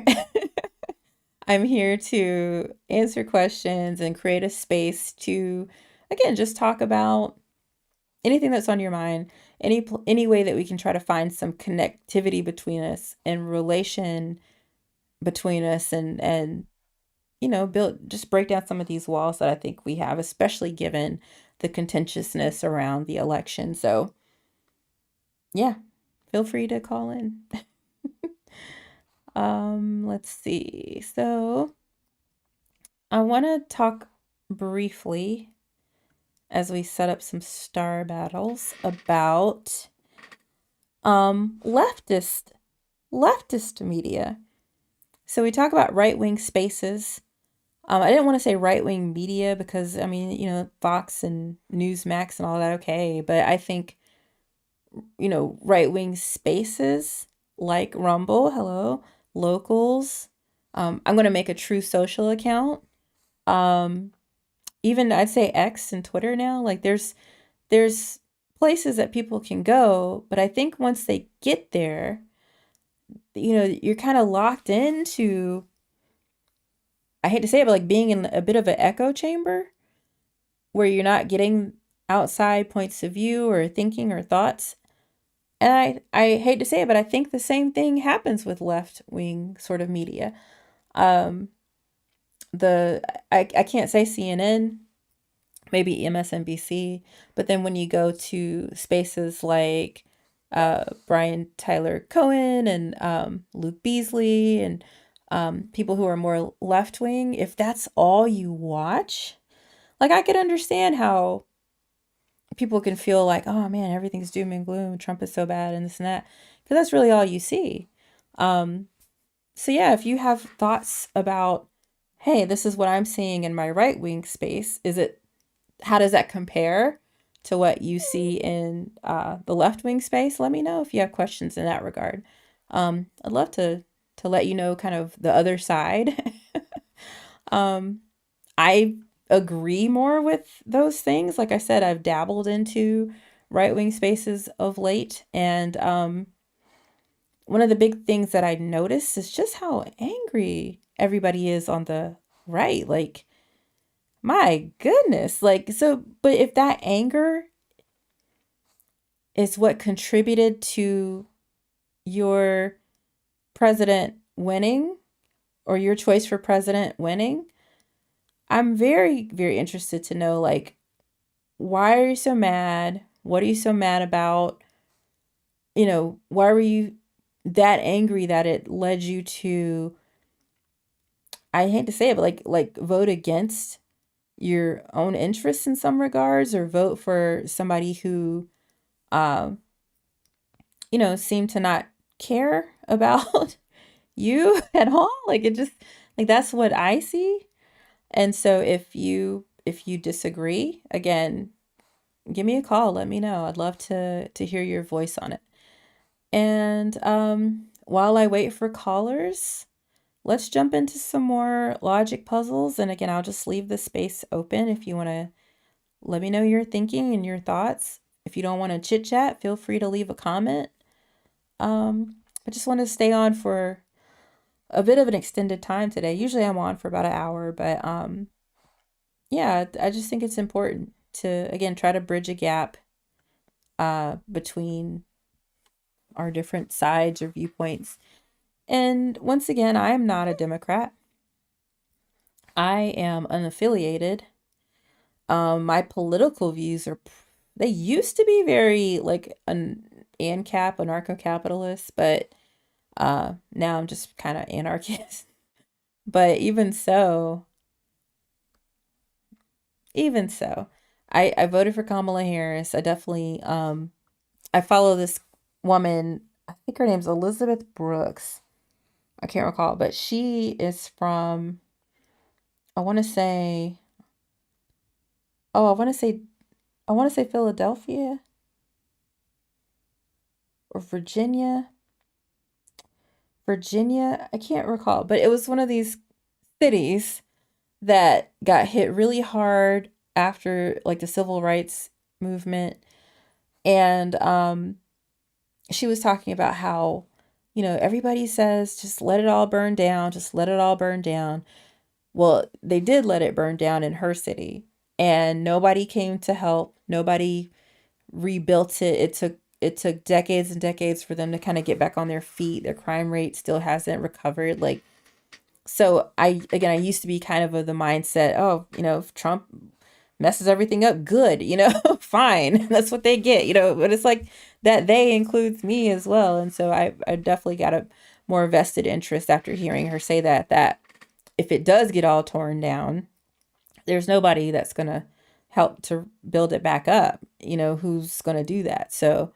I'm here to answer questions and create a space to, again, just talk about anything that's on your mind, any way that we can try to find some connectivity between us and relation between us, and just break down some of these walls that I think we have, especially given the contentiousness around the election. So yeah, feel free to call in. Let's see. So I want to talk briefly, as we set up some star battles, about leftist media. So we talk about right-wing spaces. I didn't want to say right-wing media because I mean, Fox and Newsmax and all that, okay, but I think, right-wing spaces like Rumble, hello, locals. I'm going to make a True Social account. Um, Even I'd say X and Twitter now, like there's places that people can go, but I think once they get there, you're kind of locked into, I hate to say it, but like being in a bit of an echo chamber where you're not getting outside points of view or thinking or thoughts. And I hate to say it, but I think the same thing happens with left wing sort of media. Um, I can't say CNN, maybe MSNBC, but then when you go to spaces like Brian Tyler Cohen and Luke Beasley and people who are more left wing, if that's all you watch, like I could understand how people can feel like, oh man, everything's doom and gloom, Trump is so bad and this and that, because that's really all you see. Um, so yeah, if you have thoughts about, hey, this is what I'm seeing in my right wing space, how does that compare to what you see in the left wing space? Let me know if you have questions in that regard. I'd love to let you know kind of the other side. um, I agree more with those things. Like I said, I've dabbled into right wing spaces of late, and one of the big things that I notice is just how angry everybody is on the right. Like, my goodness. Like, so, but if that anger is what contributed to your president winning or your choice for president winning, I'm very, very interested to know, like, why are you so mad? What are you so mad about? Why were you that angry that it led you to, I hate to say it, but like vote against your own interests in some regards, or vote for somebody who um seemed to not care about you at all. Like it just, like that's what I see. And so if you disagree, again, give me a call, let me know. I'd love to hear your voice on it. And while I wait for callers, let's jump into some more logic puzzles. And again, I'll just leave the space open if you want to let me know your thinking and your thoughts. If you don't want to chit chat, feel free to leave a comment. I just want to stay on for a bit of an extended time today. Usually I'm on for about an hour, but yeah, I just think it's important to again try to bridge a gap between our different sides or viewpoints. And once again, I am not a Democrat. I am unaffiliated. My political views they used to be very like an ANCAP, anarcho-capitalist, but now I'm just kind of anarchist. But even so, I voted for Kamala Harris. I definitely I follow this woman. I think her name's Elizabeth Brooks. I can't recall, but she is from, I want to say, oh, I want to say Philadelphia or Virginia. Virginia, I can't recall, but it was one of these cities that got hit really hard after like the civil rights movement. And she was talking about how, everybody says just let it all burn down, just let it all burn down. Well, they did let it burn down in her city, and nobody came to help. Nobody rebuilt it. It took decades and decades for them to kind of get back on their feet. Their crime rate still hasn't recovered. Like, so I used to be kind of the mindset, oh, if Trump messes everything up, good, fine. That's what they get, but it's like that they includes me as well. And so I definitely got a more vested interest after hearing her say that if it does get all torn down, there's nobody that's going to help to build it back up, who's going to do that. So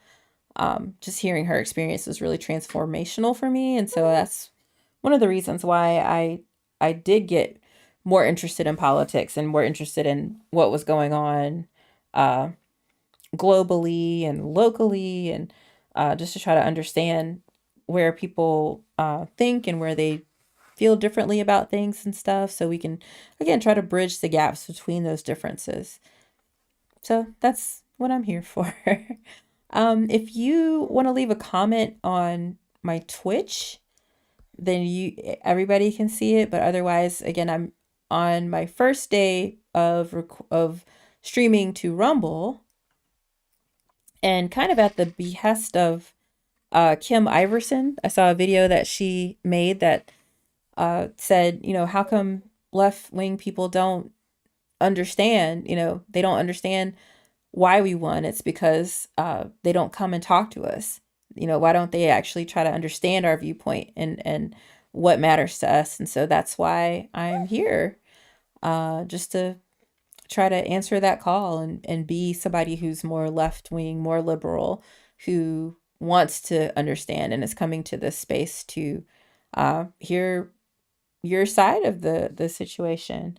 just hearing her experience was really transformational for me. And so that's one of the reasons why I did get more interested in politics and more interested in what was going on uh, globally and locally, and just to try to understand where people think and where they feel differently about things and stuff, so we can again try to bridge the gaps between those differences. So that's what I'm here for. If you want to leave a comment on my Twitch, then you everybody can see it. But otherwise, again, I'm on my first day of streaming to Rumble, and kind of at the behest of Kim Iverson. I saw a video that she made that said, how come left wing people don't understand? They don't understand why we won. It's because they don't come and talk to us. Why don't they actually try to understand our viewpoint and what matters to us? And so that's why I'm here, just to try to answer that call and be somebody who's more left wing, more liberal, who wants to understand and is coming to this space to hear your side of the situation.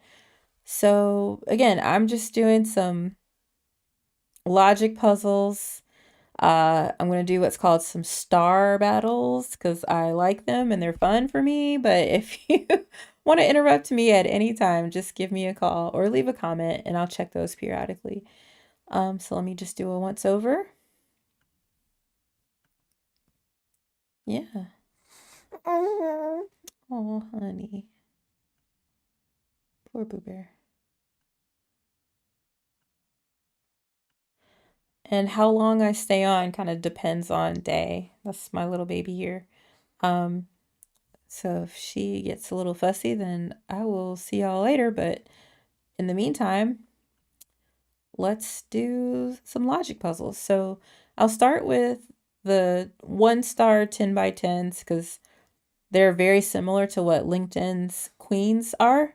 So again, I'm just doing some logic puzzles. I'm going to do what's called some star battles because I like them and they're fun for me. But if you want to interrupt me at any time, just give me a call or leave a comment and I'll check those periodically. So let me just do a once over. Yeah. Oh, honey. Poor Boo Bear. And how long I stay on kind of depends on day. That's my little baby here. Um, so if she gets a little fussy, then I will see y'all later. But in the meantime, let's do some logic puzzles. So I'll start with the 1-star 10 by 10s because they're very similar to what LinkedIn's queens are.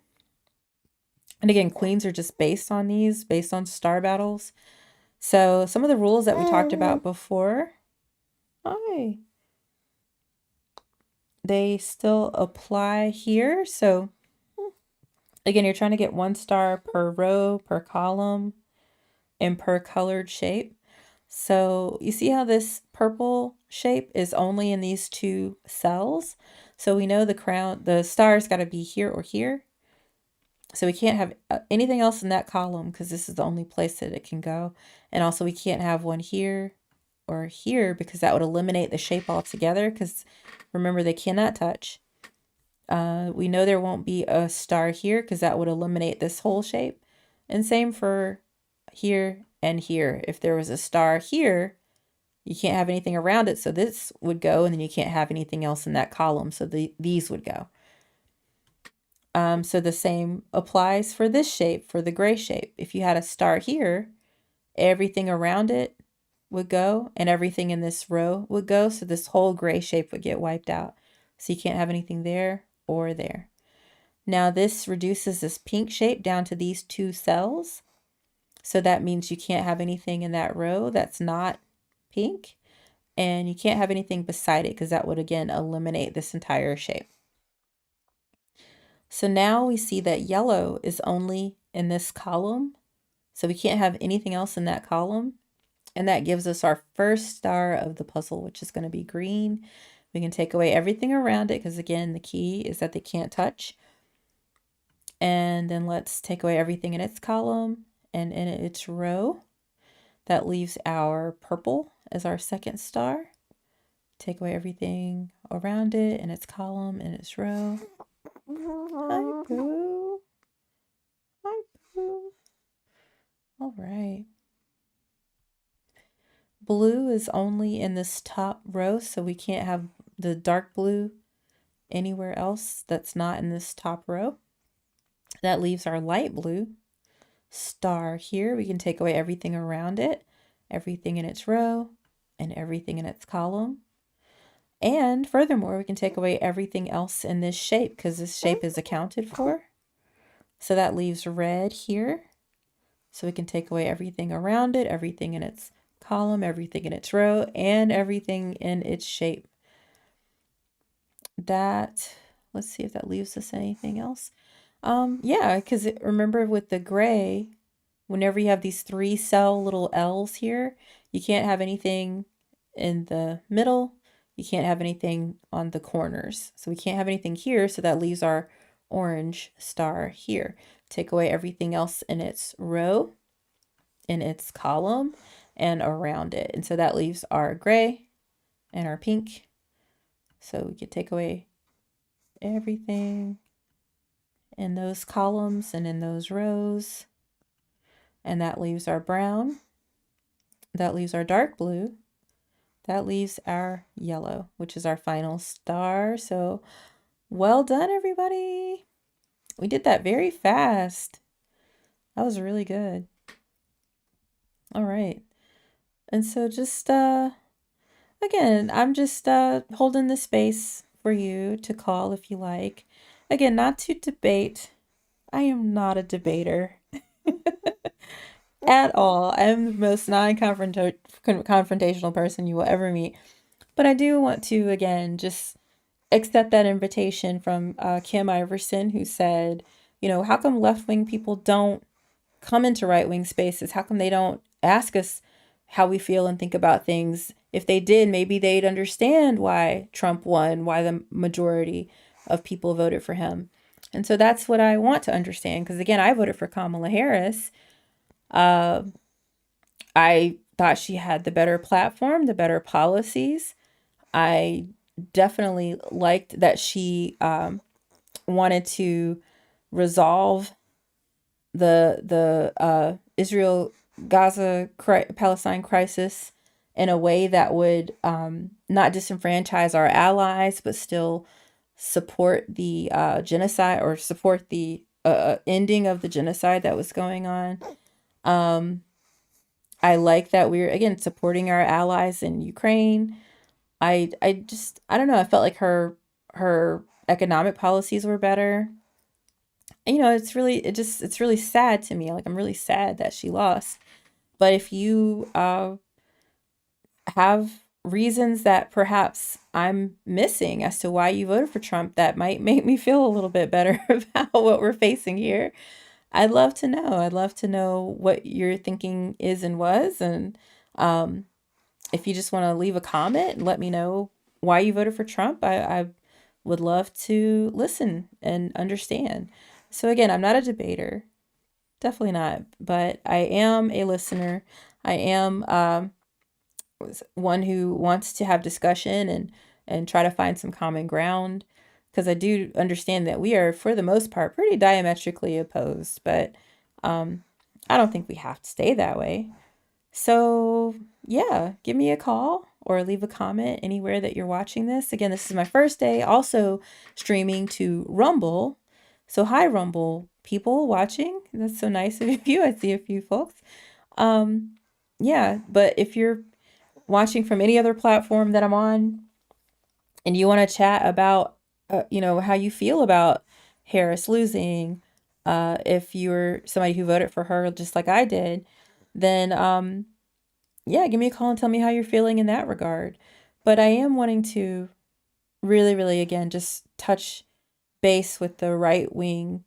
And again, queens are just based on these, based on star battles. So some of the rules that we talked about before, hi, they still apply here. So again, you're trying to get 1 star per row, per column, and per colored shape. So you see how this purple shape is only in these 2 cells? So we know the star's got to be here or here. So we can't have anything else in that column because this is the only place that it can go. And also we can't have one here or here because that would eliminate the shape altogether, because remember, they cannot touch. We know there won't be a star here because that would eliminate this whole shape. And same for here and here. If there was a star here, you can't have anything around it, so this would go, and then you can't have anything else in that column, so these would go. So the same applies for this shape, for the gray shape. If you had a star here, everything around it would go, and everything in this row would go, so this whole gray shape would get wiped out. So you can't have anything there or there. Now this reduces this pink shape down to these 2 cells. So that means you can't have anything in that row that's not pink, and you can't have anything beside it because that would again eliminate this entire shape. So now we see that yellow is only in this column, so we can't have anything else in that column, and that gives us our first star of the puzzle, which is going to be green. We can take away everything around it because again, the key is that they can't touch. And then let's take away everything in its column and in its row. That leaves our purple as our second star. Take away everything around it in its column and its row. Hi, Boo. Hi, Boo. All right. Blue is only in this top row, so we can't have the dark blue anywhere else that's not in this top row. That leaves our light blue star here. We can take away everything around it, everything in its row, and everything in its column. And furthermore, we can take away everything else in this shape because this shape is accounted for. So that leaves red here. So we can take away everything around it, everything in its column, everything in its row, and everything in its shape. Let's see if that leaves us anything else. Yeah, because remember with the gray, whenever you have these three cell little L's here, you can't have anything in the middle. You can't have anything on the corners. So we can't have anything here. So that leaves our orange star here. Take away everything else in its row, in its column, and around it. And so that leaves our gray and our pink. So we could take away everything in those columns and in those rows. And that leaves our brown. That leaves our dark blue. That leaves our yellow, which is our final star. So well done, everybody. We did that very fast. That was really good. All right. And so just again, I'm just holding the space for you to call if you like. Again, not to debate. I am not a debater at all. I'm the most non-confrontational person you will ever meet. But I do want to, again, just accept that invitation from Kim Iverson, who said, how come left wing people don't come into right wing spaces? How come they don't ask us how we feel and think about things? If they did, maybe they'd understand why Trump won, why the majority of people voted for him. And so that's what I want to understand. Because again, I voted for Kamala Harris. I thought she had the better platform, the better policies. I definitely liked that she wanted to resolve the Israel Gaza Palestine crisis in a way that would not disenfranchise our allies, but still support the genocide, or support the ending of the genocide that was going on. I like that we're again supporting our allies in Ukraine. I don't know. I felt like her economic policies were better. It's really sad to me. Like, I'm really sad that she lost. But if you have reasons that perhaps I'm missing as to why you voted for Trump, that might make me feel a little bit better about what we're facing here. I'd love to know. I'd love to know what your thinking is and was. And if you just want to leave a comment and let me know why you voted for Trump, I would love to listen and understand. So again, I'm not a debater, definitely not, but I am a listener. I am one who wants to have discussion and try to find some common ground, because I do understand that we are, for the most part, pretty diametrically opposed, but I don't think we have to stay that way. So, yeah, give me a call or leave a comment anywhere that you're watching this. Again, this is my first day also streaming to Rumble. So, hi, Rumble people watching. That's so nice of you. I see a few folks. Yeah, but if you're watching from any other platform that I'm on and you want to chat about, how you feel about Harris losing, if you're somebody who voted for her just like I did, then yeah, give me a call and tell me how you're feeling in that regard. But I am wanting to really, really, again, just touch base with the right wing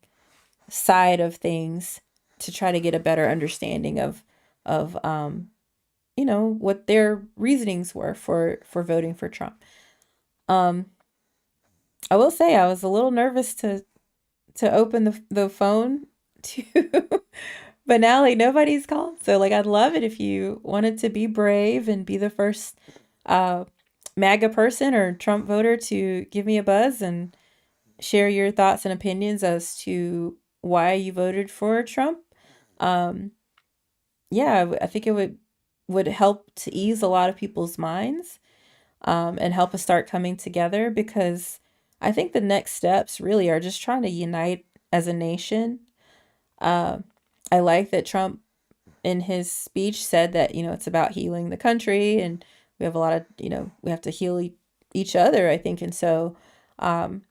side of things to try to get a better understanding of what their reasonings were for voting for Trump. Um, I will say I was a little nervous to open the phone to, but now like nobody's called. So like I'd love it if you wanted to be brave and be the first uh MAGA person or Trump voter to give me a buzz and share your thoughts and opinions as to why you voted for Trump. Um, yeah, I think it would help to ease a lot of people's minds, and help us start coming together, because I think the next steps really are just trying to unite as a nation. Uh, I like that Trump in his speech said that, it's about healing the country, and we have a lot of, we have to heal each other, I think. And so, um,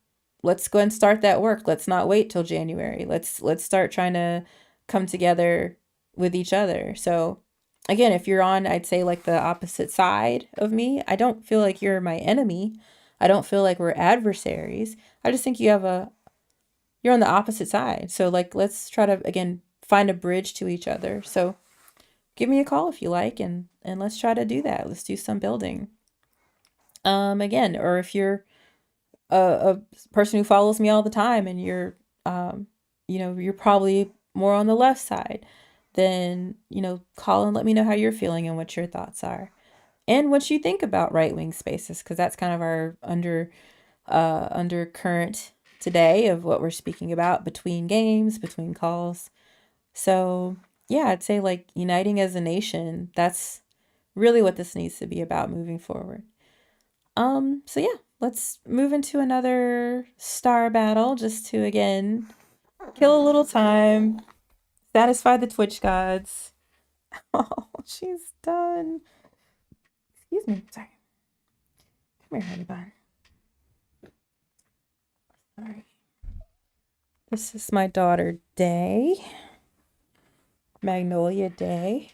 let's go and start that work. Let's not wait till January. Let's start trying to come together with each other. So again, if you're on, I'd say like the opposite side of me, I don't feel like you're my enemy. I don't feel like we're adversaries. I just think you have you're on the opposite side. So like, let's try to, again, find a bridge to each other. So give me a call if you like, and let's try to do that. Let's do some building. Again, or if you're a person who follows me all the time and you're, you're probably more on the left side, then, call and let me know how you're feeling and what your thoughts are. And what you think about right wing spaces, because that's kind of our undercurrent today of what we're speaking about between games, between calls. So yeah, I'd say like uniting as a nation, that's really what this needs to be about moving forward. So yeah, let's move into another star battle just to again kill a little time, satisfy the Twitch gods. Oh, she's done. Excuse me. Sorry. Come here, honey bun. Sorry. This is my daughter, Day. Magnolia Day.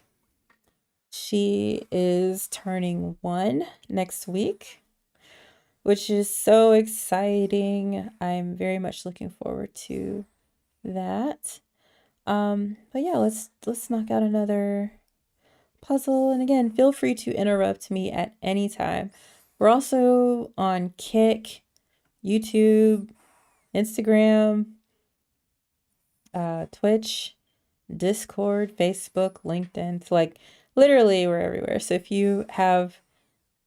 She is turning 1 next week, which is so exciting. I'm very much looking forward to that. But yeah, let's knock out another puzzle. And again, feel free to interrupt me at any time. We're also on Kick, YouTube, Instagram, Twitch, Discord, Facebook, LinkedIn. So like literally we're everywhere. So if you have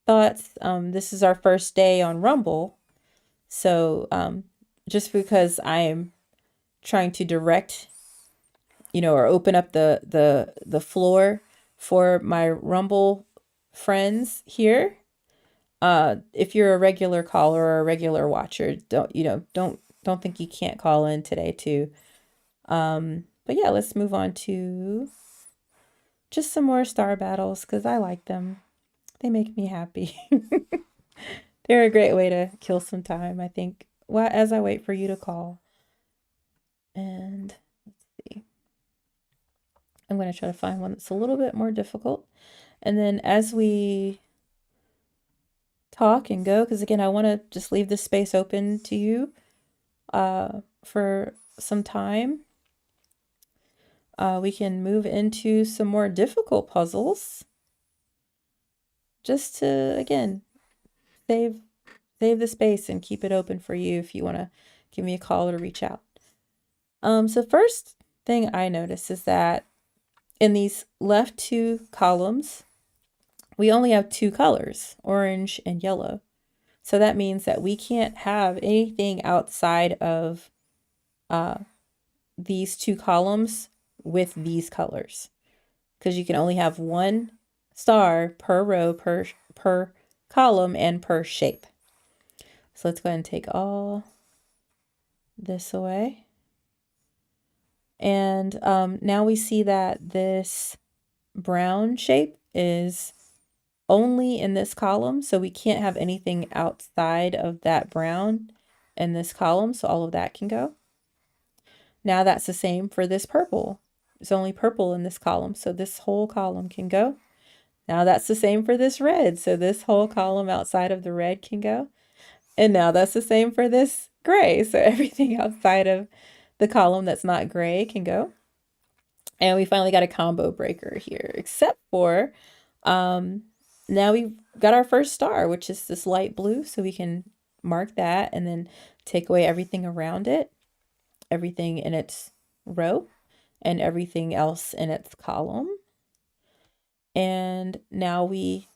thoughts, this is our first day on Rumble. So just because I am trying to direct, or open up the floor for my Rumble friends here. If you're a regular caller or a regular watcher, don't think you can't call in today too. But yeah, let's move on to just some more star battles because I like them. They make me happy. They're a great way to kill some time, I think. Well, as I wait for you to call. And let's see. I'm going to try to find one that's a little bit more difficult. And then as we talk and go, because again, I want to just leave this space open to you for some time. We can move into some more difficult puzzles just to, again, save the space and keep it open for you if you want to give me a call or reach out. So first thing I notice is that in these left 2 columns, we only have 2 colors, orange and yellow. So that means that we can't have anything outside of these 2 columns with these colors, because you can only have 1 star per row, per column, and per shape. So let's go ahead and take all this away. And now we see that this brown shape is only in this column, so we can't have anything outside of that brown in this column, so all of that can go. Now that's the same for this purple. It's only purple in this column, so this whole column can go. Now that's the same for this red, so this whole column outside of the red can go. And now that's the same for this gray, so everything outside of the column that's not gray can go. And we finally got a combo breaker here, except for now we've got our first star, which is this light blue, so we can mark that and then take away everything around it, everything in its row, and everything else in its column. And now we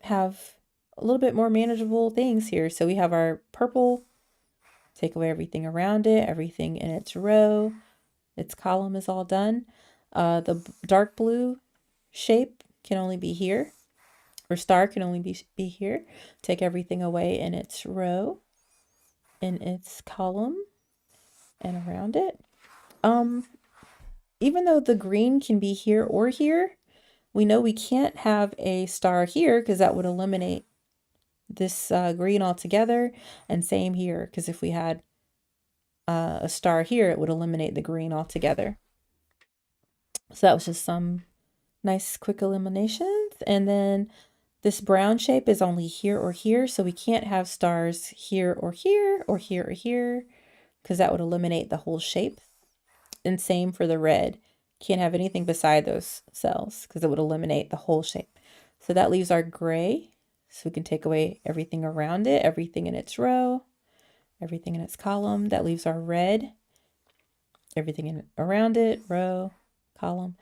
have a little bit more manageable things here. So we have our purple, take away everything around it, everything in its row, its column is all done. The dark blue shape can only be here, or star can only be here. Take everything away in its row, in its column, and around it. Even though the green can be here or here, we know we can't have a star here because that would eliminate this green altogether. And same here, because if we had a star here, it would eliminate the green altogether. So that was just some nice quick eliminations. And then this brown shape is only here or here, so we can't have stars here or here or here or here. because that would eliminate the whole shape. And same for the red. Can't have anything beside those cells because it would eliminate the whole shape. So that leaves our gray. So we can take away everything around it, everything in its row, everything in its column. That leaves our red, everything in around it, row, column.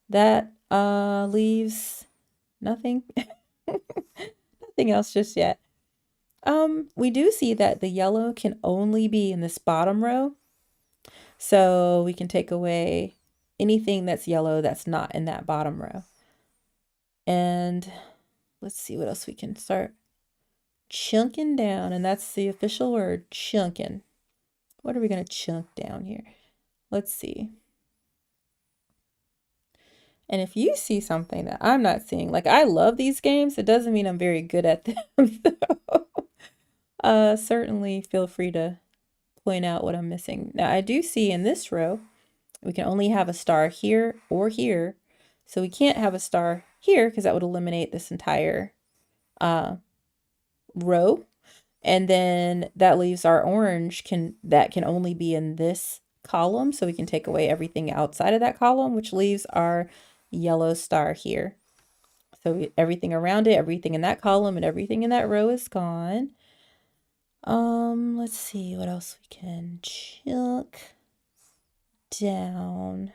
That leaves nothing. Nothing else just yet. We do see that the yellow can only be in this bottom row. So we can take away anything that's yellow that's not in that bottom row. And let's see what else we can start chunking down. And that's the official word, chunking. What are we going to chunk down here? Let's see. And if you see something that I'm not seeing, like I love these games, it doesn't mean I'm very good at them. Certainly feel free to point out what I'm missing. Now I do see in this row, we can only have a star here or here. So we can't have a star here because that would eliminate this entire row. And then that leaves our orange that can only be in this column. So we can take away everything outside of that column, which leaves our yellow star here. So everything around it, everything in that column and everything in that row is gone. Let's see what else we can chunk down.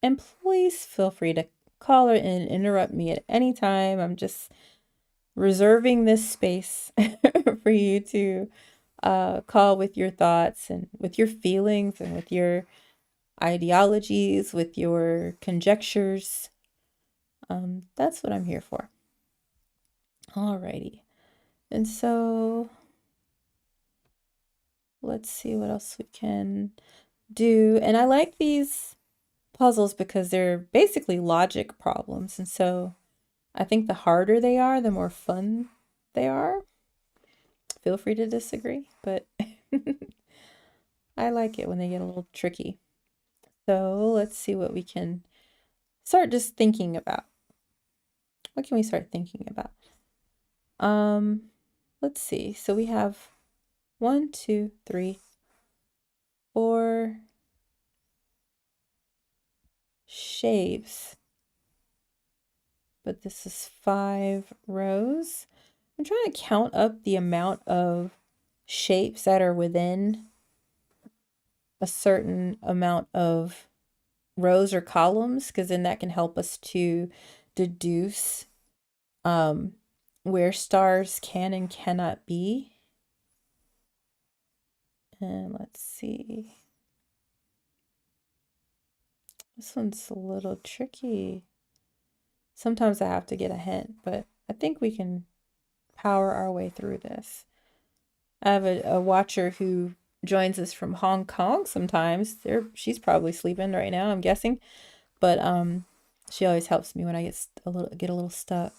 And please feel free to call or interrupt me at any time. I'm just reserving this space for you to call with your thoughts and with your feelings and with your ideologies, with your conjectures. That's what I'm here for. Alrighty. And so let's see what else we can do. And I like these puzzles because they're basically logic problems. And so I think the harder they are, the more fun they are. Feel free to disagree, but I like it when they get a little tricky. So let's see what we can start just thinking about. What can we start thinking about? Let's see. So we have 1, 2, 3, 4 shapes, but this is 5 rows. I'm trying to count up the amount of shapes that are within a certain amount of rows or columns, because then that can help us to deduce where stars can and cannot be. And let's see. This one's a little tricky. Sometimes I have to get a hint, but I think we can power our way through this. I have a watcher who joins us from Hong Kong sometimes. She's probably sleeping right now, I'm guessing. But she always helps me when I get a little stuck.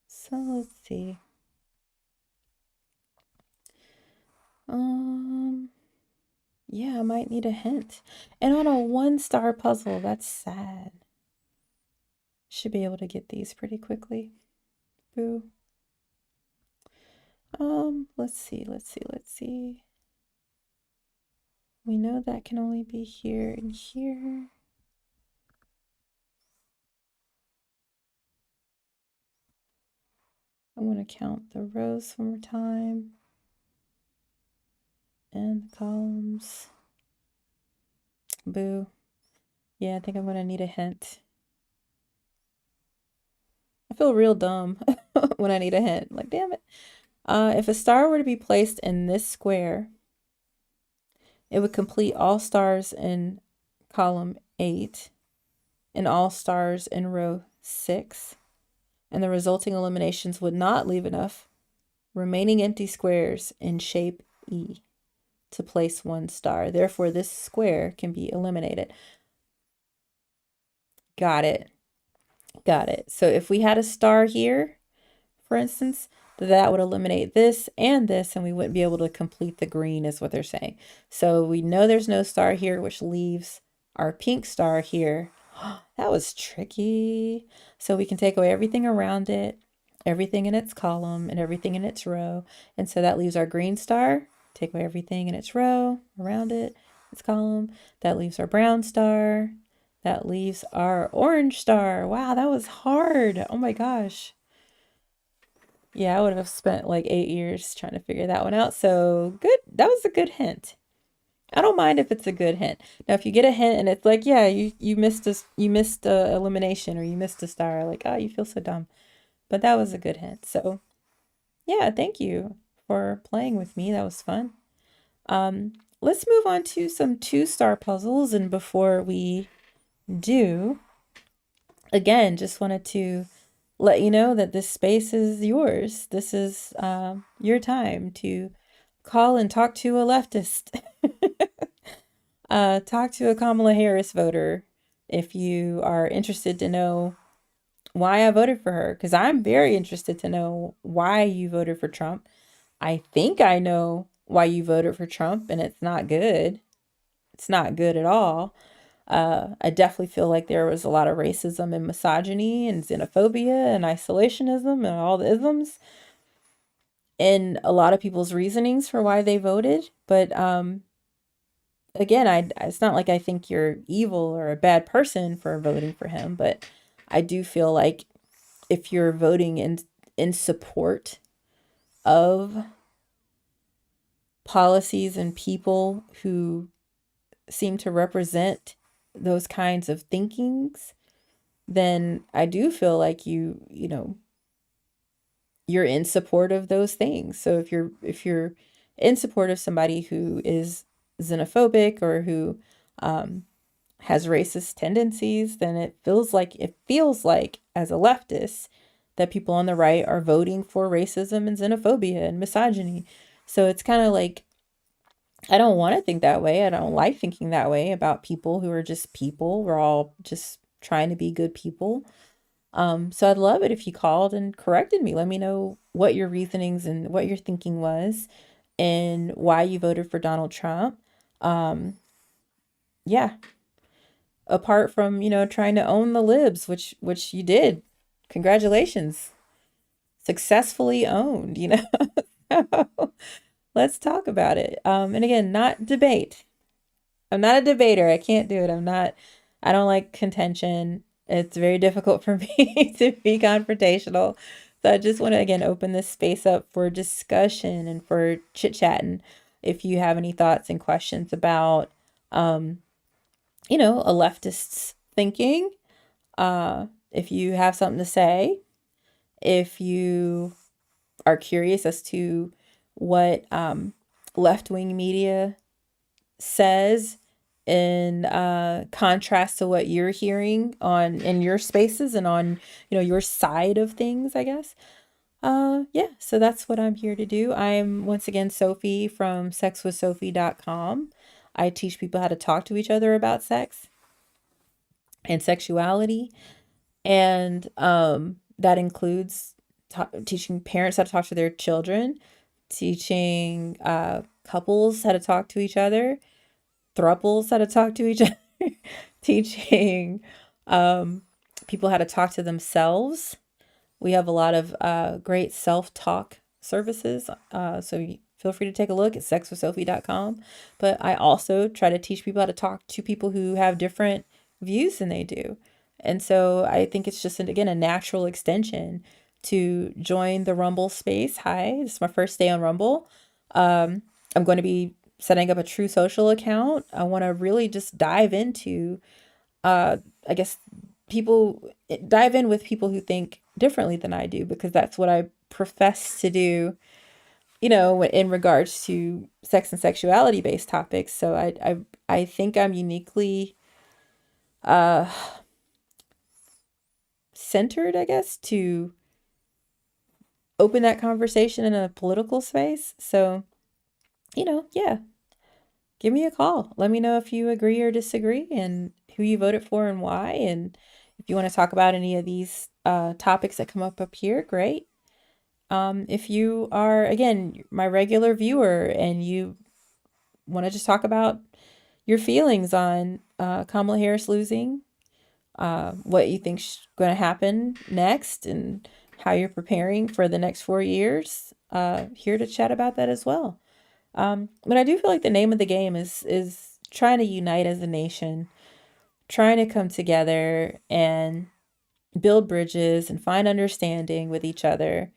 So let's see. Yeah, I might need a hint. And on a 1-star puzzle, that's sad. Should be able to get these pretty quickly. Boo. Let's see. We know that can only be here and here. I'm going to count the rows one more time. And the columns. Boo. Yeah, I think I'm going to need a hint. I feel real dumb when I need a hint. Like, damn it. If a star were to be placed in this square, it would complete all stars in column 8 and all stars in row 6. And the resulting eliminations would not leave enough remaining empty squares in shape E to place 1 star. Therefore, this square can be eliminated. Got it. So if we had a star here, for instance, that would eliminate this, and we wouldn't be able to complete the green, is what they're saying. So we know there's no star here, which leaves our pink star here. That was tricky. So we can take away everything around it, everything in its column and everything in its row. And so that leaves our green star. Take away everything in its row around it, its column. That leaves our brown star. That leaves our orange star. Wow, that was hard. Oh my gosh. Yeah, I would have spent like 8 years trying to figure that one out. So good. That was a good hint. I don't mind if it's a good hint. Now, if you get a hint and it's like, yeah, you missed a elimination or you missed a star, like, oh, you feel so dumb. But that was a good hint. So yeah, thank you for playing with me. That was fun. Let's move on to some two-star puzzles. And before we do, again, just wanted to let you know that this space is yours. This is your time to call and talk to a leftist. Talk to a Kamala Harris voter if you are interested to know why I voted for her, because I'm very interested to know why you voted for Trump. I think I know why you voted for Trump, and it's not good. It's not good at all. I definitely feel like there was a lot of racism and misogyny and xenophobia and isolationism and all the isms in a lot of people's reasonings for why they voted. But again, it's not like I think you're evil or a bad person for voting for him, but I do feel like if you're voting in support of policies and people who seem to represent those kinds of thinkings, then I do feel like you're in support of those things. So if you're in support of somebody who is xenophobic or who has racist tendencies, then it feels like as a leftist that people on the right are voting for racism and xenophobia and misogyny. So it's kind of like I don't want to think that way. I don't like thinking that way about people who are just people. We're all just trying to be good people. So I'd love it if you called and corrected me. Let me know what your reasonings and what your thinking was and why you voted for Donald Trump. Um, yeah, apart from, trying to own the libs, which you did. Congratulations. Successfully owned, Let's talk about it. And again, not debate. I'm not a debater. I can't do it. I don't like contention. It's very difficult for me to be confrontational. So I just want to again open this space up for discussion and for chit-chatting. If you have any thoughts and questions about a leftist's thinking, if you have something to say, if you are curious as to what left-wing media says in contrast to what you're hearing on in your spaces and on your side of things, I guess. Yeah, so that's what I'm here to do. I'm once again Sophie from sexwithsophie.com. I teach people how to talk to each other about sex and sexuality, and that includes teaching parents how to talk to their children, teaching couples how to talk to each other, thruples how to talk to each other, teaching people how to talk to themselves. We have a lot of great self-talk services, so feel free to take a look at sexwithsophie.com. But I also try to teach people how to talk to people who have different views than they do. And so I think it's just, again, a natural extension to join the Rumble space. Hi, this is my first day on Rumble. I'm going to be setting up a True Social account. I want to really just dive into, I guess, dive in with people who think differently than I do, because that's what I profess to do, in regards to sex and sexuality based topics. So I think I'm uniquely uh, centered, I guess, to open that conversation in a political space. So, yeah, give me a call. Let me know if you agree or disagree and who you voted for and why. And if you want to talk about any of these topics that come up here, great. If you are, again, my regular viewer and you want to just talk about your feelings on Kamala Harris losing, what you think's going to happen next, and how you're preparing for the next 4 years, here to chat about that as well. But I do feel like the name of the game is trying to unite as a nation, trying to come together and build bridges and find understanding with each other.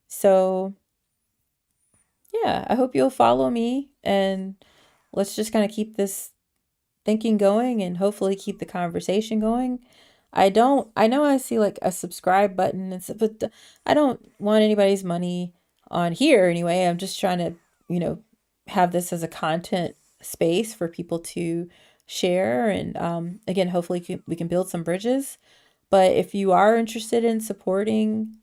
So, yeah, I hope you'll follow me and let's just kind of keep this thinking going and hopefully keep the conversation going. I know I see like a subscribe button and stuff, but I don't want anybody's money on here anyway. I'm just trying to, you know, have this as a content space for people to share. And again, hopefully we can build some bridges. But if you are interested in supporting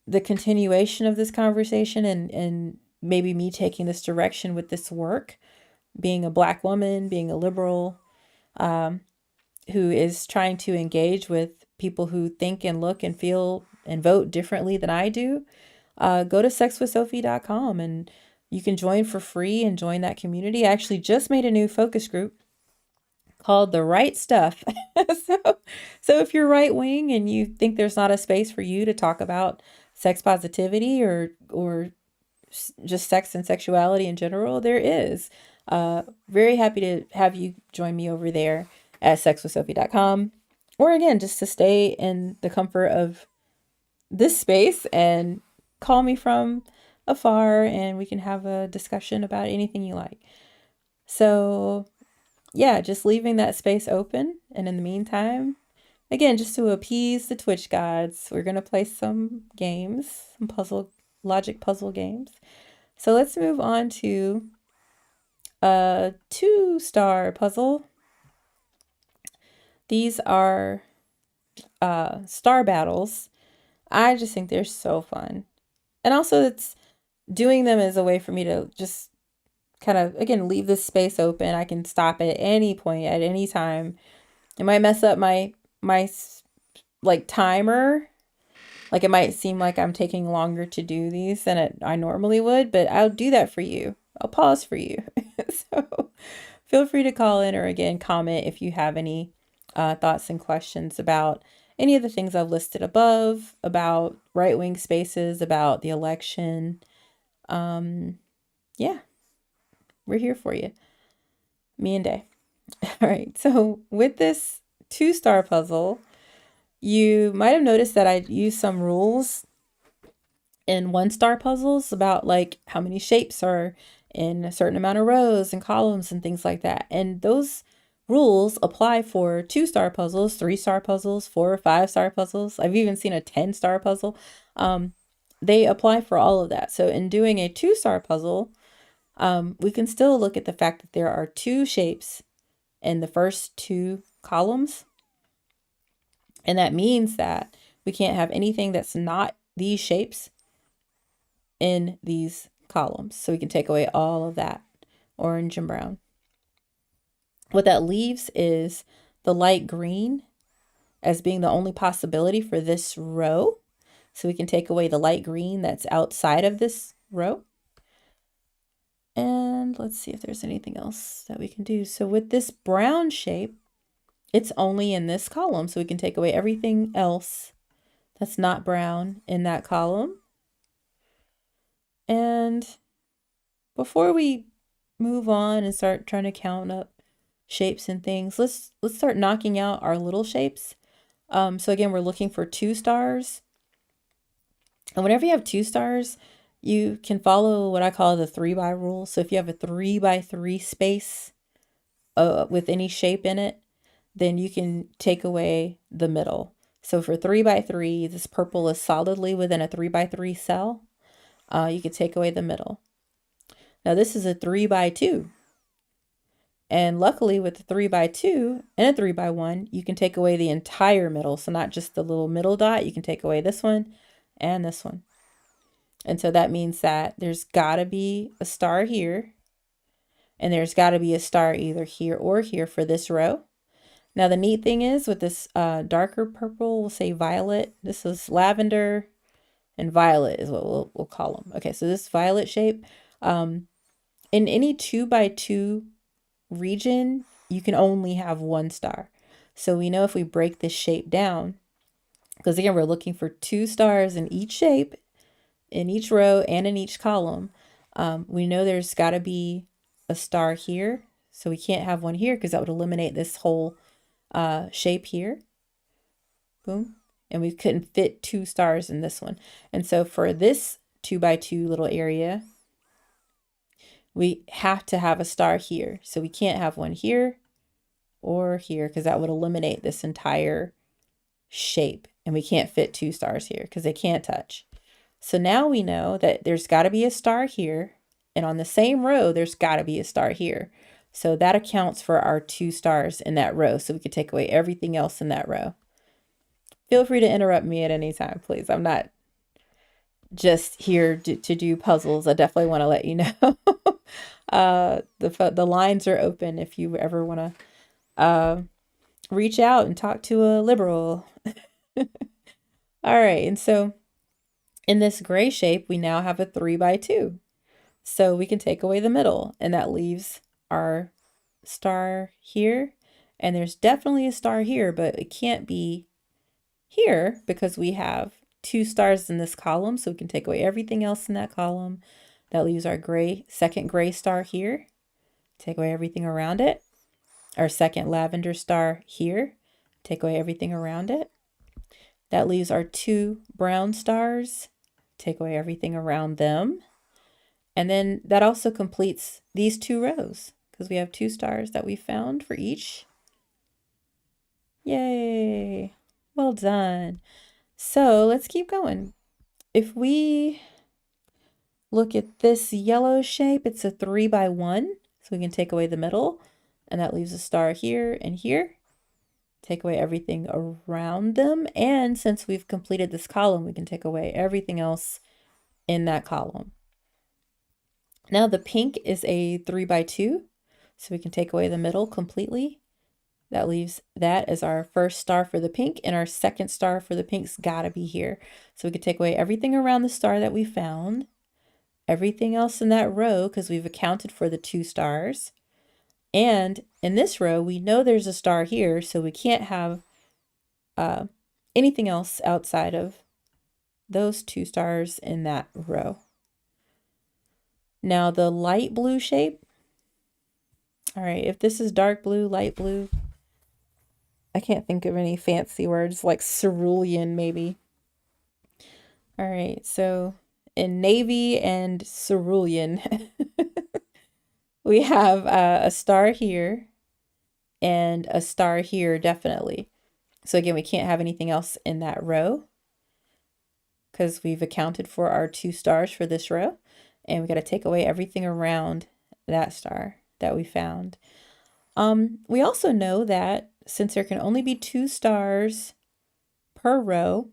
the continuation of this conversation and maybe me taking this direction with this work, being a Black woman, being a liberal, um, who is trying to engage with people who think and look and feel and vote differently than I do, go to sexwithsophie.com and you can join for free and join that community. I actually just made a new focus group called The Right Stuff. so, so if you're right wing and you think there's not a space for you to talk about sex positivity or just sex and sexuality in general, there is. Very happy to have you join me over there at sexwithsophie.com. Or again, just to stay in the comfort of this space and call me from afar and we can have a discussion about anything you like. So, yeah, just leaving that space open. And in the meantime, again, just to appease the Twitch gods, we're going to play some games, some logic puzzle games. So let's move on to a 2-star puzzle. These are star battles. I just think they're so fun. And also it's doing them as a way for me to just kind of, again, leave this space open. I can stop at any point, at any time. It might mess up my like timer. Like it might seem like I'm taking longer to do these than I normally would, but I'll do that for you. I'll pause for you. So feel free to call in or again, comment if you have any thoughts and questions about any of the things I've listed above, about right-wing spaces, about the election. Yeah, we're here for you. Me and Day. All right, so with this 2-star puzzle, you might have noticed that I used some rules in 1-star puzzles about like how many shapes are in a certain amount of rows and columns and things like that. And those rules apply for 2-star puzzles, 3-star puzzles, 4 or 5-star puzzles. I've even seen a 10-star puzzle. They apply for all of that. So in doing a 2-star puzzle, we can still look at the fact that there are 2 shapes in the first 2 columns. And that means that we can't have anything that's not these shapes in these columns. So we can take away all of that orange and brown. What that leaves is the light green as being the only possibility for this row. So we can take away the light green that's outside of this row. And let's see if there's anything else that we can do. So with this brown shape, it's only in this column. So we can take away everything else that's not brown in that column. And before we move on and start trying to count up shapes and things, let's start knocking out our little shapes. So again, we're looking for 2 stars. And whenever you have 2 stars, you can follow what I call the 3-by rule. So if you have a 3-by-3 space with any shape in it, then you can take away the middle. So for 3-by-3, this purple is solidly within a 3-by-3 cell. You can take away the middle. Now this is a 3-by-2. And luckily with the 3-by-2 and a 3-by-1, you can take away the entire middle. So not just the little middle dot, you can take away this one and this one. And so that means that there's got to be a star here. And there's got to be a star either here or here for this row. Now the neat thing is with this darker purple, we'll say violet. This is lavender and violet is what we'll call them. Okay, so this violet shape, in any 2-by-2 region, you can only have 1 star. So we know if we break this shape down, because again, we're looking for 2 stars in each shape, in each row, and in each column. We know there's got to be a star here, so we can't have one here because that would eliminate this whole shape here. Boom. And we couldn't fit 2 stars in this one. And so for this 2x2 little area, we have to have a star here. So we can't have one here or here because that would eliminate this entire shape. And we can't fit 2 stars here because they can't touch. So now we know that there's got to be a star here. And on the same row, there's got to be a star here. So that accounts for our 2 stars in that row. So we could take away everything else in that row. Feel free to interrupt me at any time, please. I'm not just here to do puzzles. I definitely want to let you know. The lines are open if you ever want to reach out and talk to a liberal. All right, and so in this gray shape, we now have a 3x2. So we can take away the middle, and that leaves our star here. And there's definitely a star here, but it can't be here because we have 2 stars in this column. So we can take away everything else in that column. That leaves our second gray star here. Take away everything around it. Our second lavender star here. Take away everything around it. That leaves our 2 brown stars. Take away everything around them. And then that also completes these 2 rows because we have 2 stars that we found for each. Yay! Well done. So let's keep going. If we look at this yellow shape, it's a 3x1. So we can take away the middle, and that leaves a star here and here. Take away everything around them. And since we've completed this column, we can take away everything else in that column. Now the pink is a 3x2. So we can take away the middle completely. That leaves that as our first star for the pink, and our second star for the pink's gotta be here. So we could take away everything around the star that we found, everything else in that row because we've accounted for the 2 stars. And in this row, we know there's a star here, so we can't have anything else outside of those 2 stars in that row. Now the light blue shape. All right, if this is dark blue, light blue, I can't think of any fancy words like cerulean maybe. All right, so in navy and cerulean, we have a star here and a star here definitely. So again, we can't have anything else in that row because we've accounted for our 2 stars for this row. And we got to take away everything around that star that we found. We also know that since there can only be 2 stars per row,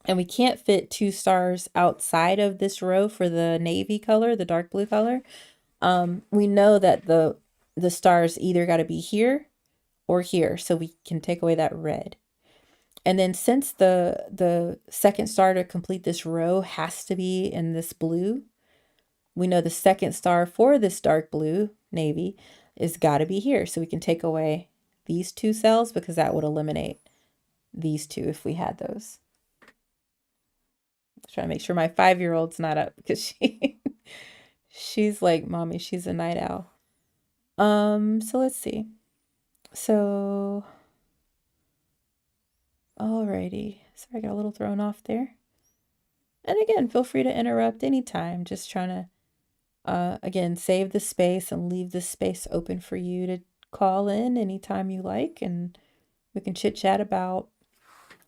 and we can't fit 2 stars outside of this row for the navy color, the dark blue color, we know that the stars either got to be here or here, so we can take away that red. And then since the second star to complete this row has to be in this blue, we know the second star for this dark blue, navy, is got to be here. So we can take away these 2 cells because that would eliminate these 2 if we had those. Trying to make sure my 5-year-old's not up because she's like, Mommy, she's a night owl. So let's see. So, alrighty. Sorry, I got a little thrown off there. And again, feel free to interrupt anytime. Just trying to again, save the space and leave the space open for you to call in anytime you like, and we can chit chat about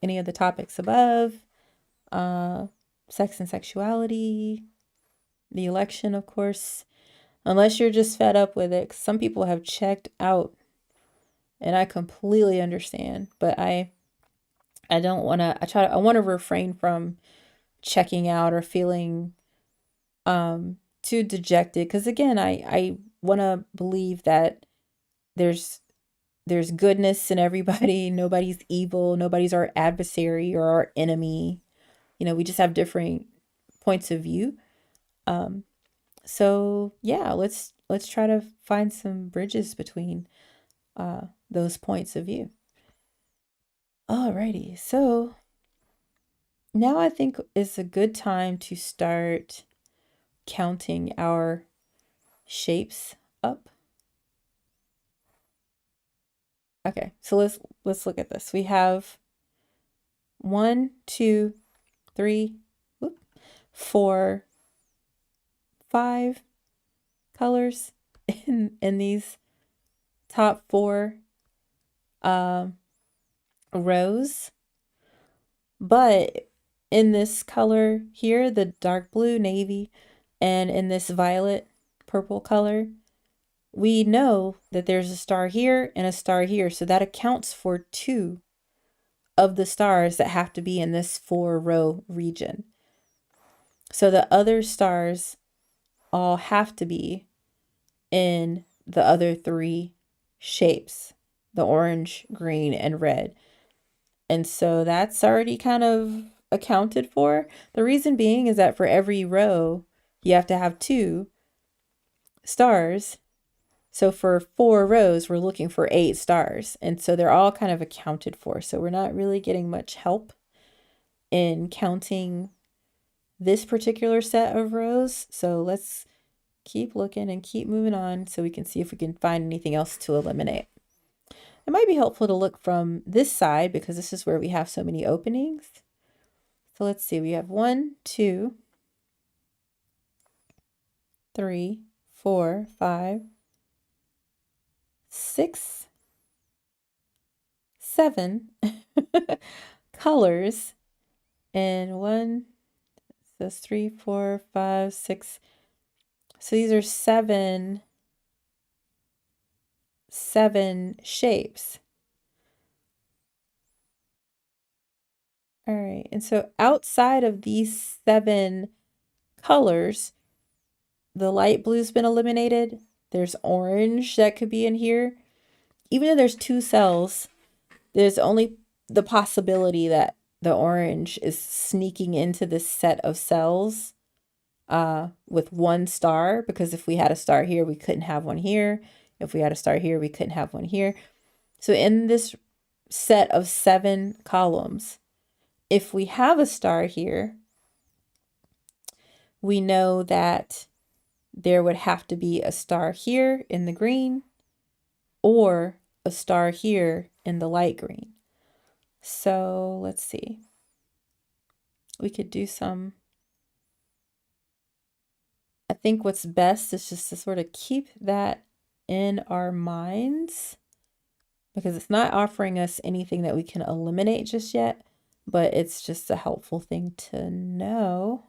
any of the topics above, sex and sexuality, the election, of course, unless you're just fed up with it. 'Cause some people have checked out, and I completely understand, but I don't want to, I want to refrain from checking out or feeling too dejected, because again, I want to believe that there's goodness in everybody. Nobody's evil. Nobody's our adversary or our enemy. You know, we just have different points of view. So yeah, let's try to find some bridges between those points of view. Alrighty, so now I think is a good time to start counting our shapes up. Okay, so let's look at this. We have 1, 2, 3, whoop, 4, 5 colors in these top 4 um, rows. But in this color here, the dark blue, navy, and in this violet, purple color, we know that there's a star here and a star here. So that accounts for 2 of the stars that have to be in this 4-row region. So the other stars all have to be in the other 3 shapes, the orange, green, and red. And so that's already kind of accounted for. The reason being is that for every row, you have to have 2 stars. So for 4 rows, we're looking for 8 stars. And so they're all kind of accounted for. So we're not really getting much help in counting this particular set of rows. So let's keep looking and keep moving on so we can see if we can find anything else to eliminate. It might be helpful to look from this side because this is where we have so many openings. So let's see, we have 1, 2, 3, 4, 5, 6, 7 colors, and 1, that's 3, 4, 5, 6. So these are 7 shapes. All right, and so outside of these 7 colors, the light blue's been eliminated. There's orange that could be in here. Even though there's 2 cells, there's only the possibility that the orange is sneaking into this set of cells with 1 star, because if we had a star here, we couldn't have one here. If we had a star here, we couldn't have one here. So in this set of 7 columns, if we have a star here, we know that there would have to be a star here in the green or a star here in the light green. So let's see. We could do some. I think what's best is just to sort of keep that in our minds because it's not offering us anything that we can eliminate just yet, but it's just a helpful thing to know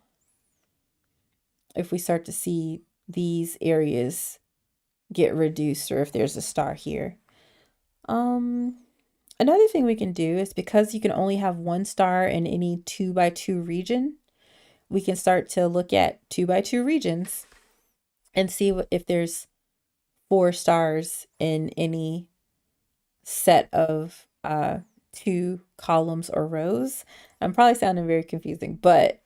if we start to see these areas get reduced or if there's a star here. Another thing we can do is because you can only have 1 star in any 2x2 region, we can start to look at 2x2 regions and see if there's 4 stars in any set of 2 columns or rows. I'm probably sounding very confusing, but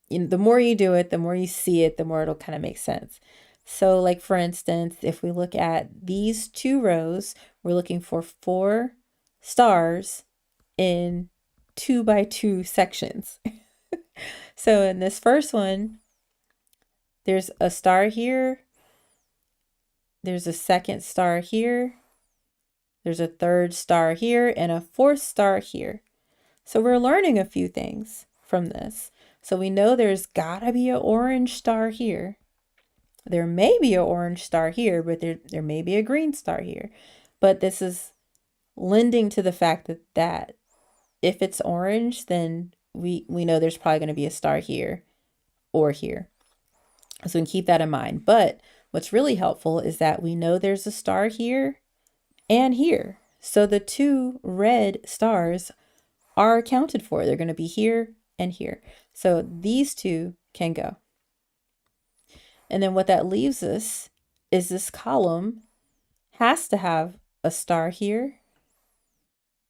the more you do it, the more you see it, the more it'll kind of make sense. So like for instance, if we look at these 2 rows, we're looking for 4 stars in 2x2 sections. So in this first one, there's a star here, there's a second star here, there's a third star here, and a 4th star here. So we're learning a few things from this. So we know there's gotta be an orange star here. There may be an orange star here, but there may be a green star here. But this is lending to the fact that if it's orange, then we know there's probably going to be a star here or here. So we can keep that in mind. But what's really helpful is that we know there's a star here and here. So the 2 red stars are accounted for. They're going to be here and here. So these 2 can go. And then what that leaves us is this column has to have a star here.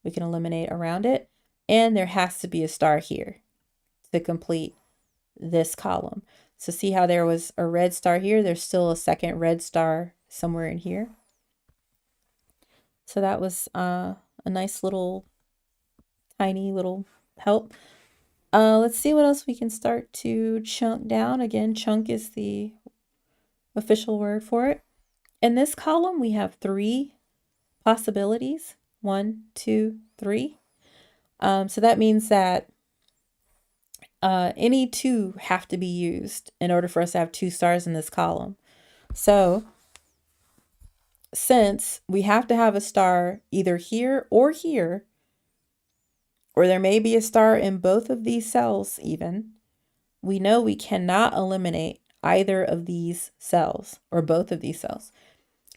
We can eliminate around it. And there has to be a star here to complete this column. So see how there was a red star here? There's still a second red star somewhere in here. So that was a nice little tiny little help. Let's see what else we can start to chunk down. Again, chunk is the official word for it. In this column, we have 3 possibilities. 1, 2, 3. So that means that any 2 have to be used in order for us to have 2 stars in this column. So since we have to have a star either here, or there may be a star in both of these cells even, we know we cannot eliminate either of these cells or both of these cells.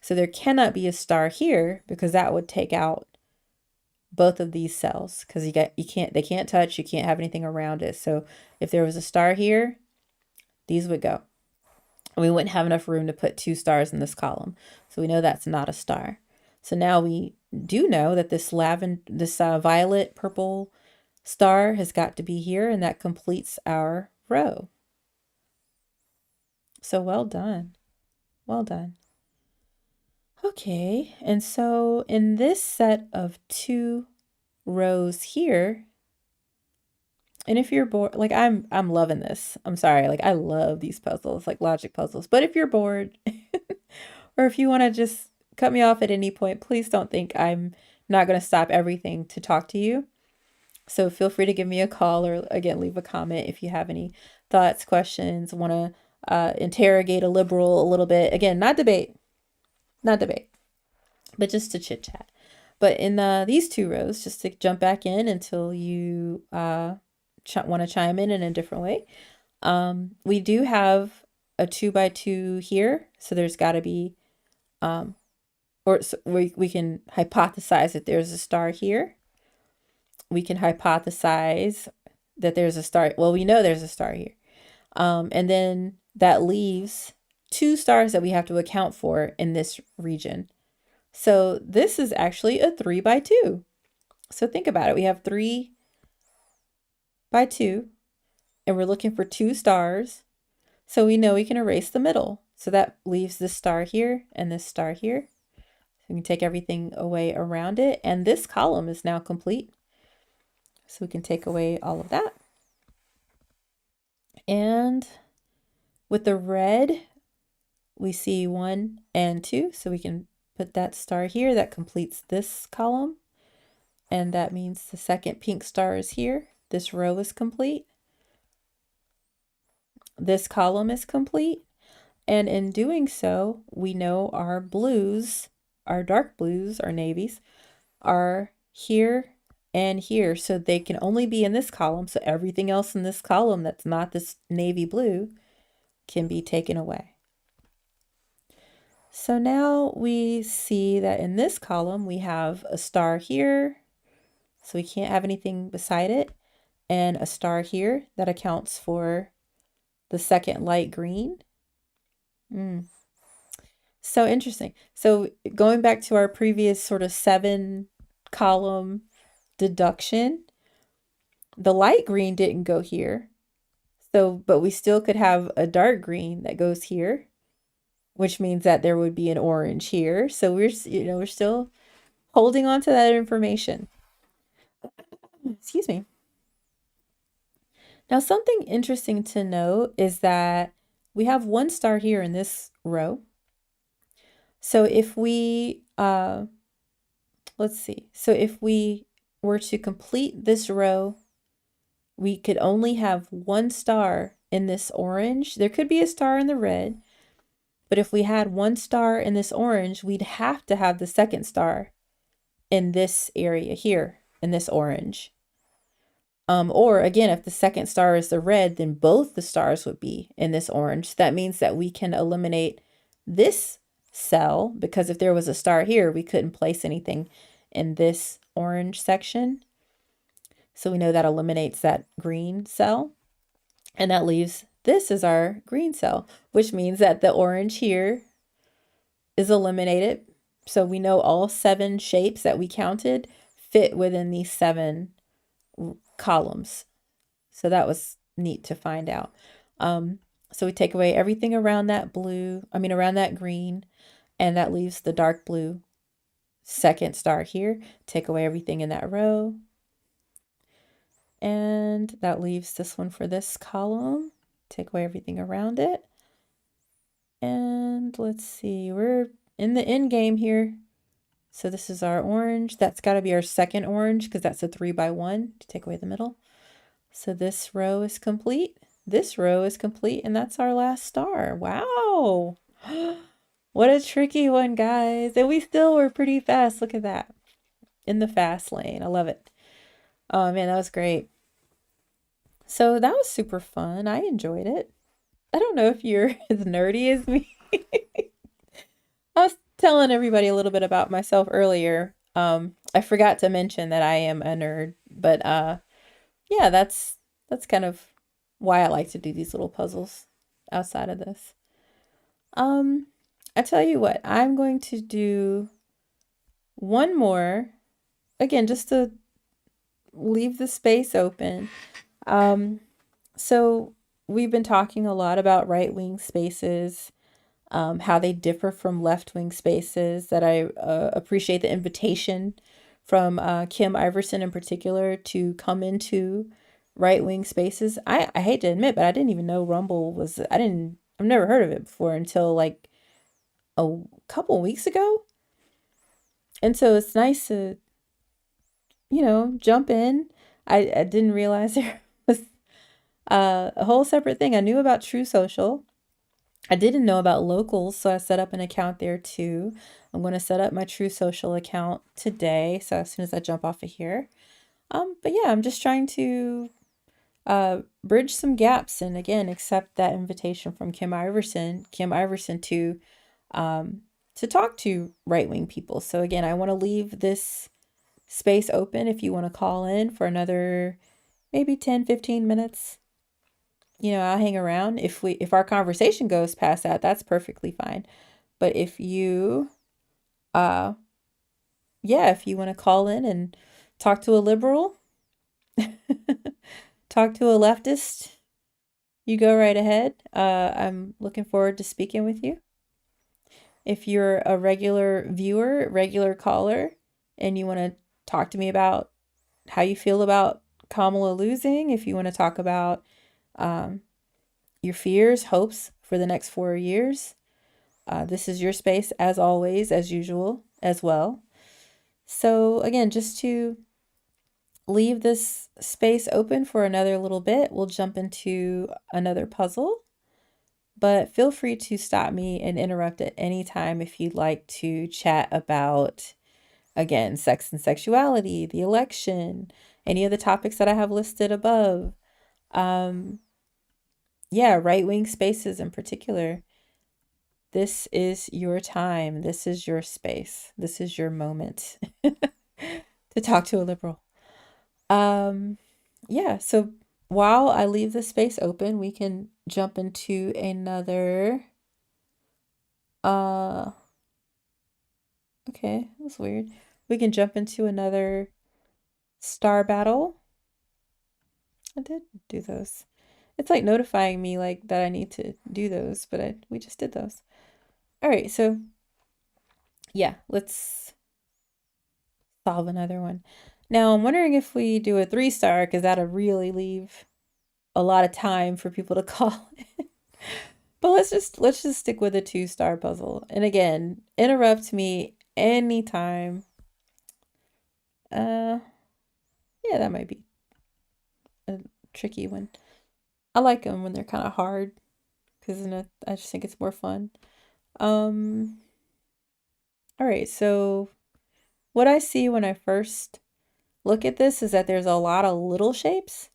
So there cannot be a star here because that would take out both of these cells because they can't touch, you can't have anything around it. So if there was a star here, these would go. We wouldn't have enough room to put 2 stars in this column. So we know that's not a star. So now we do know that this violet purple star has got to be here, and that completes our row. So well done. Well done. Okay, and so in this set of 2 rows here, and if you're bored, like I'm loving this. I'm sorry, like I love these puzzles, like logic puzzles. But if you're bored, or if you want to just cut me off at any point, please don't think I'm not going to stop everything to talk to you. So feel free to give me a call, or again, leave a comment if you have any thoughts, questions, want to interrogate a liberal a little bit. Again, not debate, but just to chit chat. But in these 2 rows, just to jump back in until you want to chime in a different way, we do have a 2 by 2 here. So there's got to be, we can hypothesize that there's a star here. We can hypothesize that there's a star. Well, we know there's a star here. And then that leaves 2 stars that we have to account for in this region. So this is actually a 3 by 2. So think about it. We have 3 by 2, and we're looking for 2 stars. So we know we can erase the middle. So that leaves this star here and this star here. So we can take everything away around it. And this column is now complete. So we can take away all of that. And with the red, we see 1 and 2. So we can put that star here. That completes this column. And that means the second pink star is here. This row is complete. This column is complete. And in doing so, we know our blues, our dark blues, our navies, are here and here. So they can only be in this column. So everything else in this column that's not this navy blue can be taken away. So now we see that in this column, we have a star here. So we can't have anything beside it. And a star here that accounts for the second light green. So interesting. So going back to our previous sort of 7 column deduction, the light green didn't go here. So, but we still could have a dark green that goes here, which means that there would be an orange here. So we're still holding on to that information. Excuse me. Now, something interesting to note is that we have 1 star here in this row. So if we, let's see. So if we were to complete this row, we could only have 1 star in this orange. There could be a star in the red, but if we had 1 star in this orange, we'd have to have the second star in this area here, in this orange. Or again, if the second star is the red, then both the stars would be in this orange. That means that we can eliminate this cell, because if there was a star here, we couldn't place anything in this orange section. So we know that eliminates that green cell, and that leaves this as our green cell, which means that the orange here is eliminated. So we know all 7 shapes that we counted fit within these 7 columns. So that was neat to find out. So we take away everything around that around that green, and that leaves the dark blue second star here. Take away everything in that row. And that leaves this one for this column. Take away everything around it. And let's see, we're in the end game here. So this is our orange. That's got to be our second orange because that's a 3x1 to take away the middle. So this row is complete. This row is complete, and that's our last star. Wow. What a tricky one, guys. And we still were pretty fast. Look at that. In the fast lane. I love it. Oh, man, that was great. So that was super fun. I enjoyed it. I don't know if you're as nerdy as me. I was telling everybody a little bit about myself earlier. I forgot to mention that I am a nerd, but yeah, that's kind of why I like to do these little puzzles outside of this. Um, I tell you what, I'm going to do one more, again, just to leave the space open. So we've been talking a lot about right wing spaces, how they differ from left wing spaces, that I appreciate the invitation from Kim Iverson in particular to come into right wing spaces. I hate to admit, but I didn't even know Rumble was, I've never heard of it before until like a couple weeks ago. And so it's nice to, jump in. I didn't realize there was a whole separate thing. I knew about True Social. I didn't know about locals, so I set up an account there too. I'm going to set up my True Social account today, so as soon as I jump off of here. But yeah, I'm just trying to bridge some gaps and again accept that invitation from Kim Iverson to talk to right-wing people. So again, I want to leave this space open if you want to call in for another maybe 10, 15 minutes. I'll hang around. If our conversation goes past that, that's perfectly fine. But if you if you want to call in and talk to a liberal, talk to a leftist, you go right ahead. I'm looking forward to speaking with you. If you're a regular viewer, regular caller, and you want to talk to me about how you feel about Kamala losing, if you want to talk about your fears, hopes for the next 4 years, this is your space as always, as usual, as well. So again, just to leave this space open for another little bit, we'll jump into another puzzle. But feel free to stop me and interrupt at any time if you'd like to chat about, again, sex and sexuality, the election, any of the topics that I have listed above. Right-wing spaces in particular. This is your time. This is your space. This is your moment to talk to a liberal. So while I leave the space open, we can jump into another. Okay, that's weird. We can jump into another star battle. I did do those. It's like notifying me like that I need to do those, but we just did those. All right, so yeah, let's solve another one. Now I'm wondering if we do a 3-star because that'll really leave a lot of time for people to call in. But let's just stick with a 2-star puzzle. And again, interrupt me anytime. Yeah, that might be a tricky one. I like them when they're kind of hard because I just think it's more fun. All right, so what I see when I first look at this is that there's a lot of little shapes.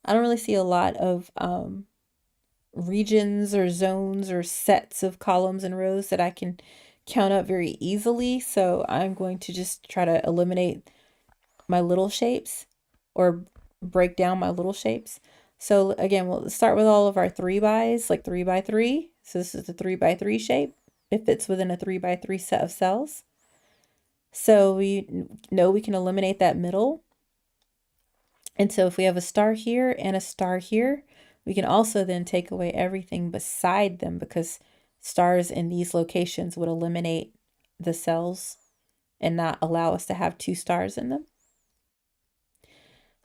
I don't really see a lot of regions or zones or sets of columns and rows that I can count up very easily. So I'm going to just try to eliminate my little shapes or break down my little shapes. So again, we'll start with all of our 3-bys, like 3x3. So this is the 3x3 shape. It fits within a 3x3 set of cells. So we know we can eliminate that middle. And so if we have a star here and a star here, we can also then take away everything beside them because stars in these locations would eliminate the cells and not allow us to have 2 stars in them.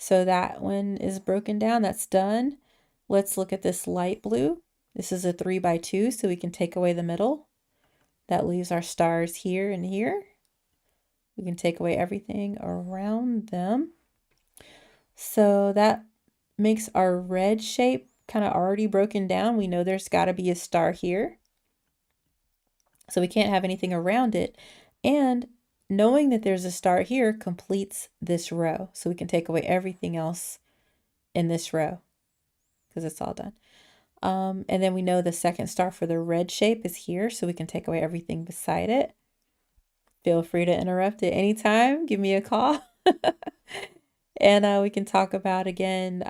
So that one is broken down. That's done. Let's look at this light blue. This is a 3x2, so we can take away the middle. That leaves our stars here and here. We can take away everything around them. So that makes our red shape kind of already broken down. We know there's got to be a star here. So we can't have anything around it. And knowing that there's a star here completes this row. So we can take away everything else in this row because it's all done. And then we know the second star for the red shape is here, so we can take away everything beside it. Feel free to interrupt at any time. Give me a call. And we can talk about, again,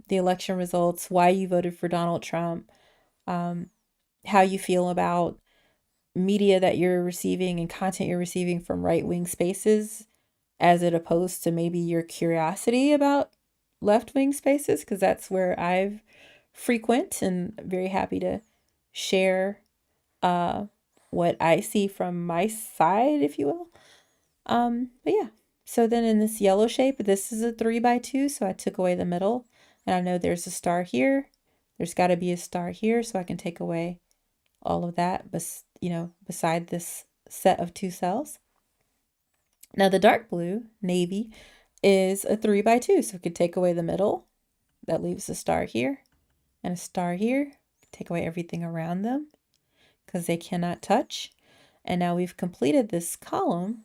the election results, why you voted for Donald Trump, how you feel about media that you're receiving and content you're receiving from right-wing spaces as it opposed to maybe your curiosity about left-wing spaces, because that's where I've frequent and very happy to share what I see from my side, if you will. But yeah, so then in this yellow shape, this is a 3x2, so I took away the middle, and I know there's a star here. There's got to be a star here, so I can take away all of that, beside this set of two cells. Now the dark blue, navy, is a 3x2, so we could take away the middle. That leaves a star here and a star here. Take away everything around them because they cannot touch. And now we've completed this column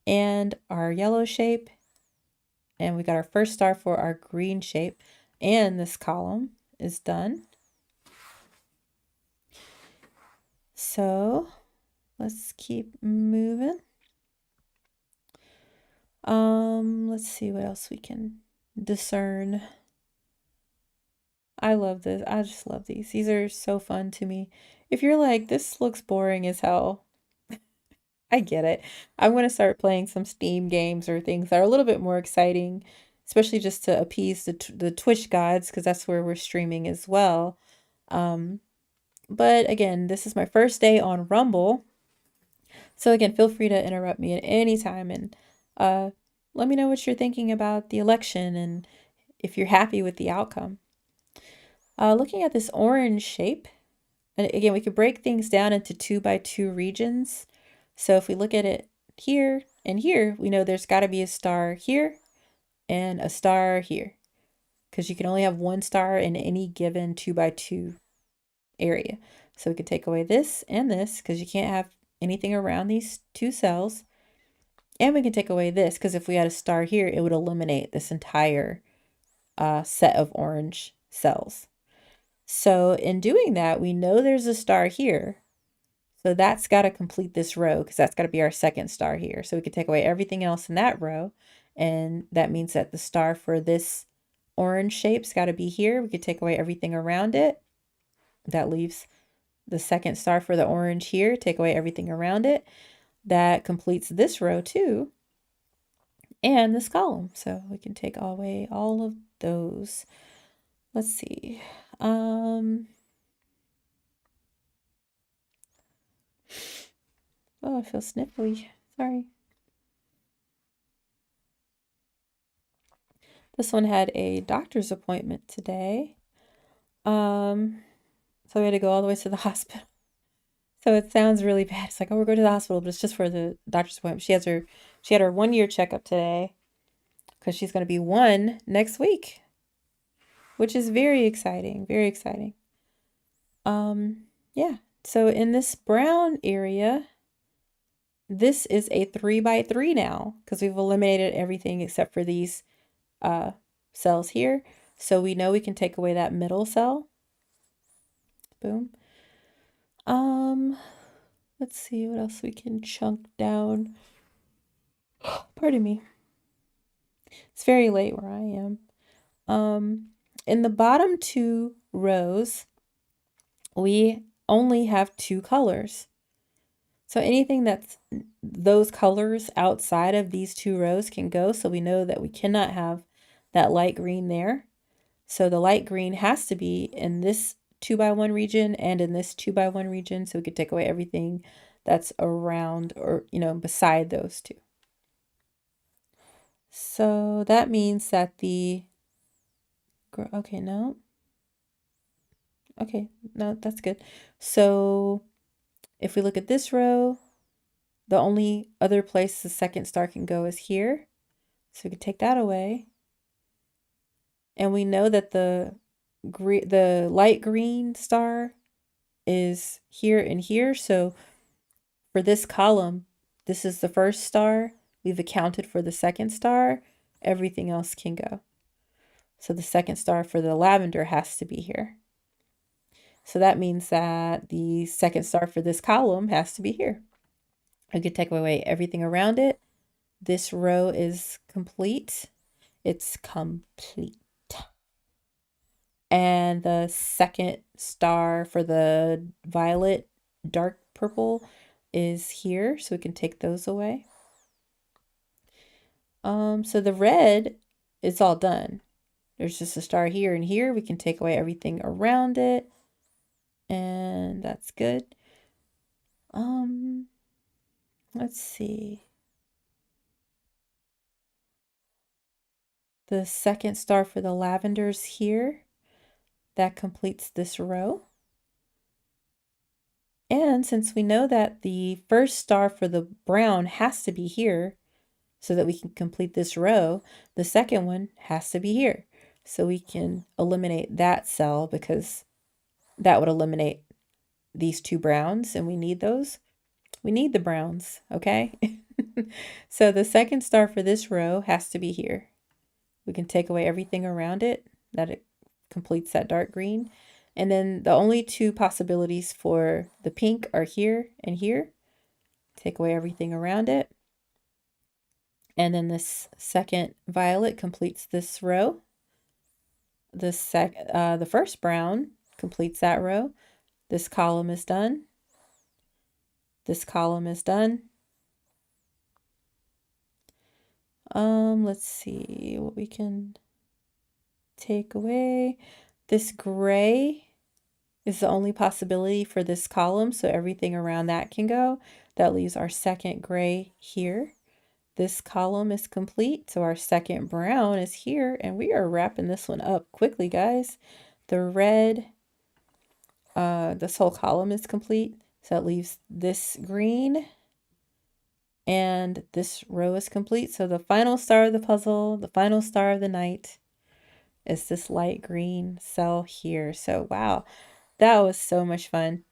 and our yellow shape, and we got our first star for our green shape, and this column is done. So let's keep moving. Let's see what else we can discern. I love this. I just love these. These are so fun to me. If you're like, this looks boring as hell, I get it. I'm going to start playing some Steam games or things that are a little bit more exciting, especially just to appease the Twitch gods, because that's where we're streaming as well. But again, this is my first day on Rumble. So again, feel free to interrupt me at any time and let me know what you're thinking about the election and if you're happy with the outcome. Looking at this orange shape, and again, we could break things down into 2x2 regions. So if we look at it here and here, we know there's got to be a star here and a star here, because you can only have one star in any given 2x2 area. So we could take away this and this because you can't have anything around these two cells. And we can take away this because if we had a star here, it would eliminate this entire set of orange cells. So in doing that, we know there's a star here. So that's got to complete this row because that's got to be our second star here. So we could take away everything else in that row. And that means that the star for this orange shape's got to be here. We could take away everything around it. That leaves the second star for the orange here. Take away everything around it. That completes this row too. And this column. So we can take away all of those. Let's see. Oh, I feel sniffly. Sorry. This one had a doctor's appointment today. So we had to go all the way to the hospital. So it sounds really bad. It's like, oh, we're going to the hospital, but it's just for the doctor's appointment. She had her 1-year checkup today because she's going to be 1 next week, which is very exciting. Very exciting. Yeah. So in this brown area, this is a 3x3 now because we've eliminated everything except for these cells here. So we know we can take away that middle cell. Boom. Let's see what else we can chunk down. Pardon me. It's very late where I am. In the bottom 2 rows, we only have 2 colors. So anything that's those colors outside of these 2 rows can go. So we know that we cannot have that light green there. So the light green has to be in this 2x1 region and in this 2x1 region. So we could take away everything that's around or, beside those 2. So that means that okay, no. Okay, no, that's good. So if we look at this row, the only other place the second star can go is here. So we can take that away. And we know that the light green star is here and here. So for this column, this is the first star. We've accounted for the second star. Everything else can go. So the second star for the lavender has to be here. So that means that the second star for this column has to be here. I could take away everything around it. This row is complete. It's complete. And the second star for the violet dark purple is here, so we can take those away. So the red is all done. There's just a star here and here. We can take away everything around it, and that's good. Let's see. The second star for the lavenders here. That completes this row. And since we know that the first star for the brown has to be here so that we can complete this row, the second one has to be here. So we can eliminate that cell because that would eliminate these two browns, and we need those. We need the browns, okay? So the second star for this row has to be here. We can take away everything around it that it completes that dark green. And then the only two possibilities for the pink are here and here. Take away everything around it. And then this second violet completes this row. The first brown completes that row. This column is done. This column is done. Let's see what we can take away. This gray is the only possibility for this column, so everything around that can go. That leaves our second gray here. This column is complete, so our second brown is here, and we are wrapping this one up quickly, guys. The red, this whole column is complete, so that leaves this green, and this row is complete. So the final star of the puzzle, the final star of the night, is this light green cell here. So wow, that was so much fun.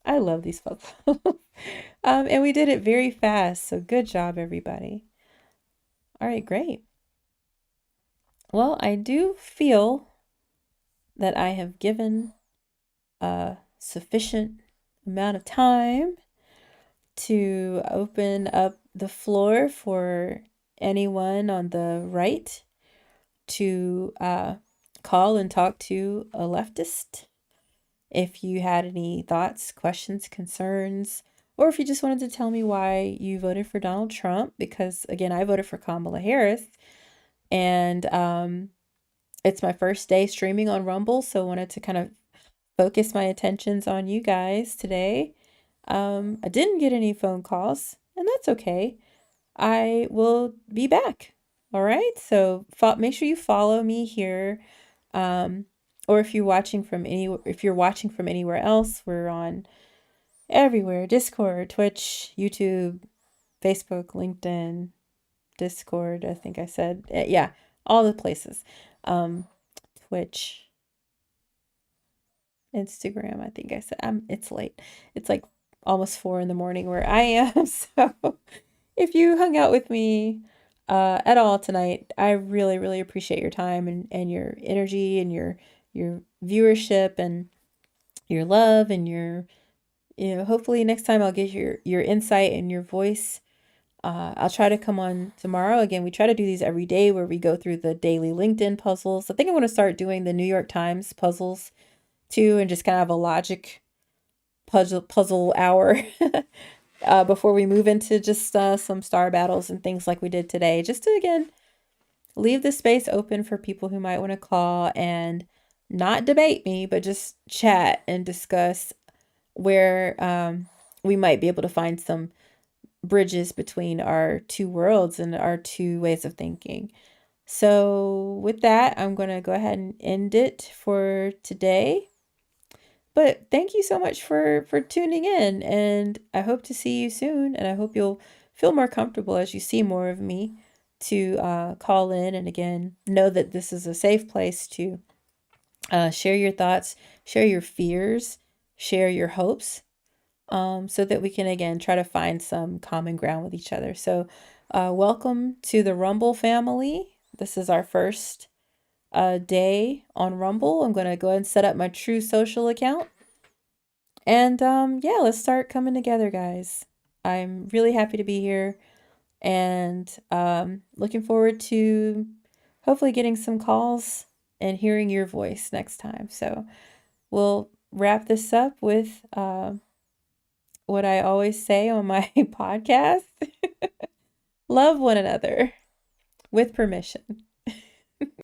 I love these puzzles. And we did it very fast, so good job, everybody. All right, great. Well, I do feel that I have given a sufficient amount of time to open up the floor for anyone on the right to call and talk to a leftist. If you had any thoughts, questions, concerns, or if you just wanted to tell me why you voted for Donald Trump, because again, I voted for Kamala Harris, and it's my first day streaming on Rumble, so I wanted to kind of focus my attentions on you guys today. I didn't get any phone calls, and that's okay. I will be back. All right. So make sure you follow me here. Or if you're watching from anywhere else, we're on everywhere: Discord, Twitch, YouTube, Facebook, LinkedIn, Discord. I think I said, yeah, all the places. Twitch, Instagram. I think I said. It's late. It's like almost 4 in the morning where I am. So if you hung out with me at all tonight, I really, really appreciate your time and your energy and your viewership and your love and hopefully next time I'll get your insight and your voice. I'll try to come on tomorrow. Again, we try to do these every day where we go through the daily LinkedIn puzzles. I think I want to start doing the New York Times puzzles too, and just kind of have a logic puzzle hour before we move into just some star battles and things like we did today. Just to, again, leave the space open for people who might want to call and not debate me, but just chat and discuss where we might be able to find some bridges between our two worlds and our two ways of thinking. So, with that, I'm going to go ahead and end it for today. But thank you so much for tuning in, and I hope to see you soon, and I hope you'll feel more comfortable as you see more of me to call in, and again, know that this is a safe place to share your thoughts, share your fears, share your hopes, so that we can again try to find some common ground with each other. So, welcome to the Rumble family. This is our first day on Rumble. I'm going to go ahead and set up my True Social account. And yeah, let's start coming together, guys. I'm really happy to be here and looking forward to hopefully getting some calls and hearing your voice next time. So we'll wrap this up with what I always say on my podcast. Love one another with permission.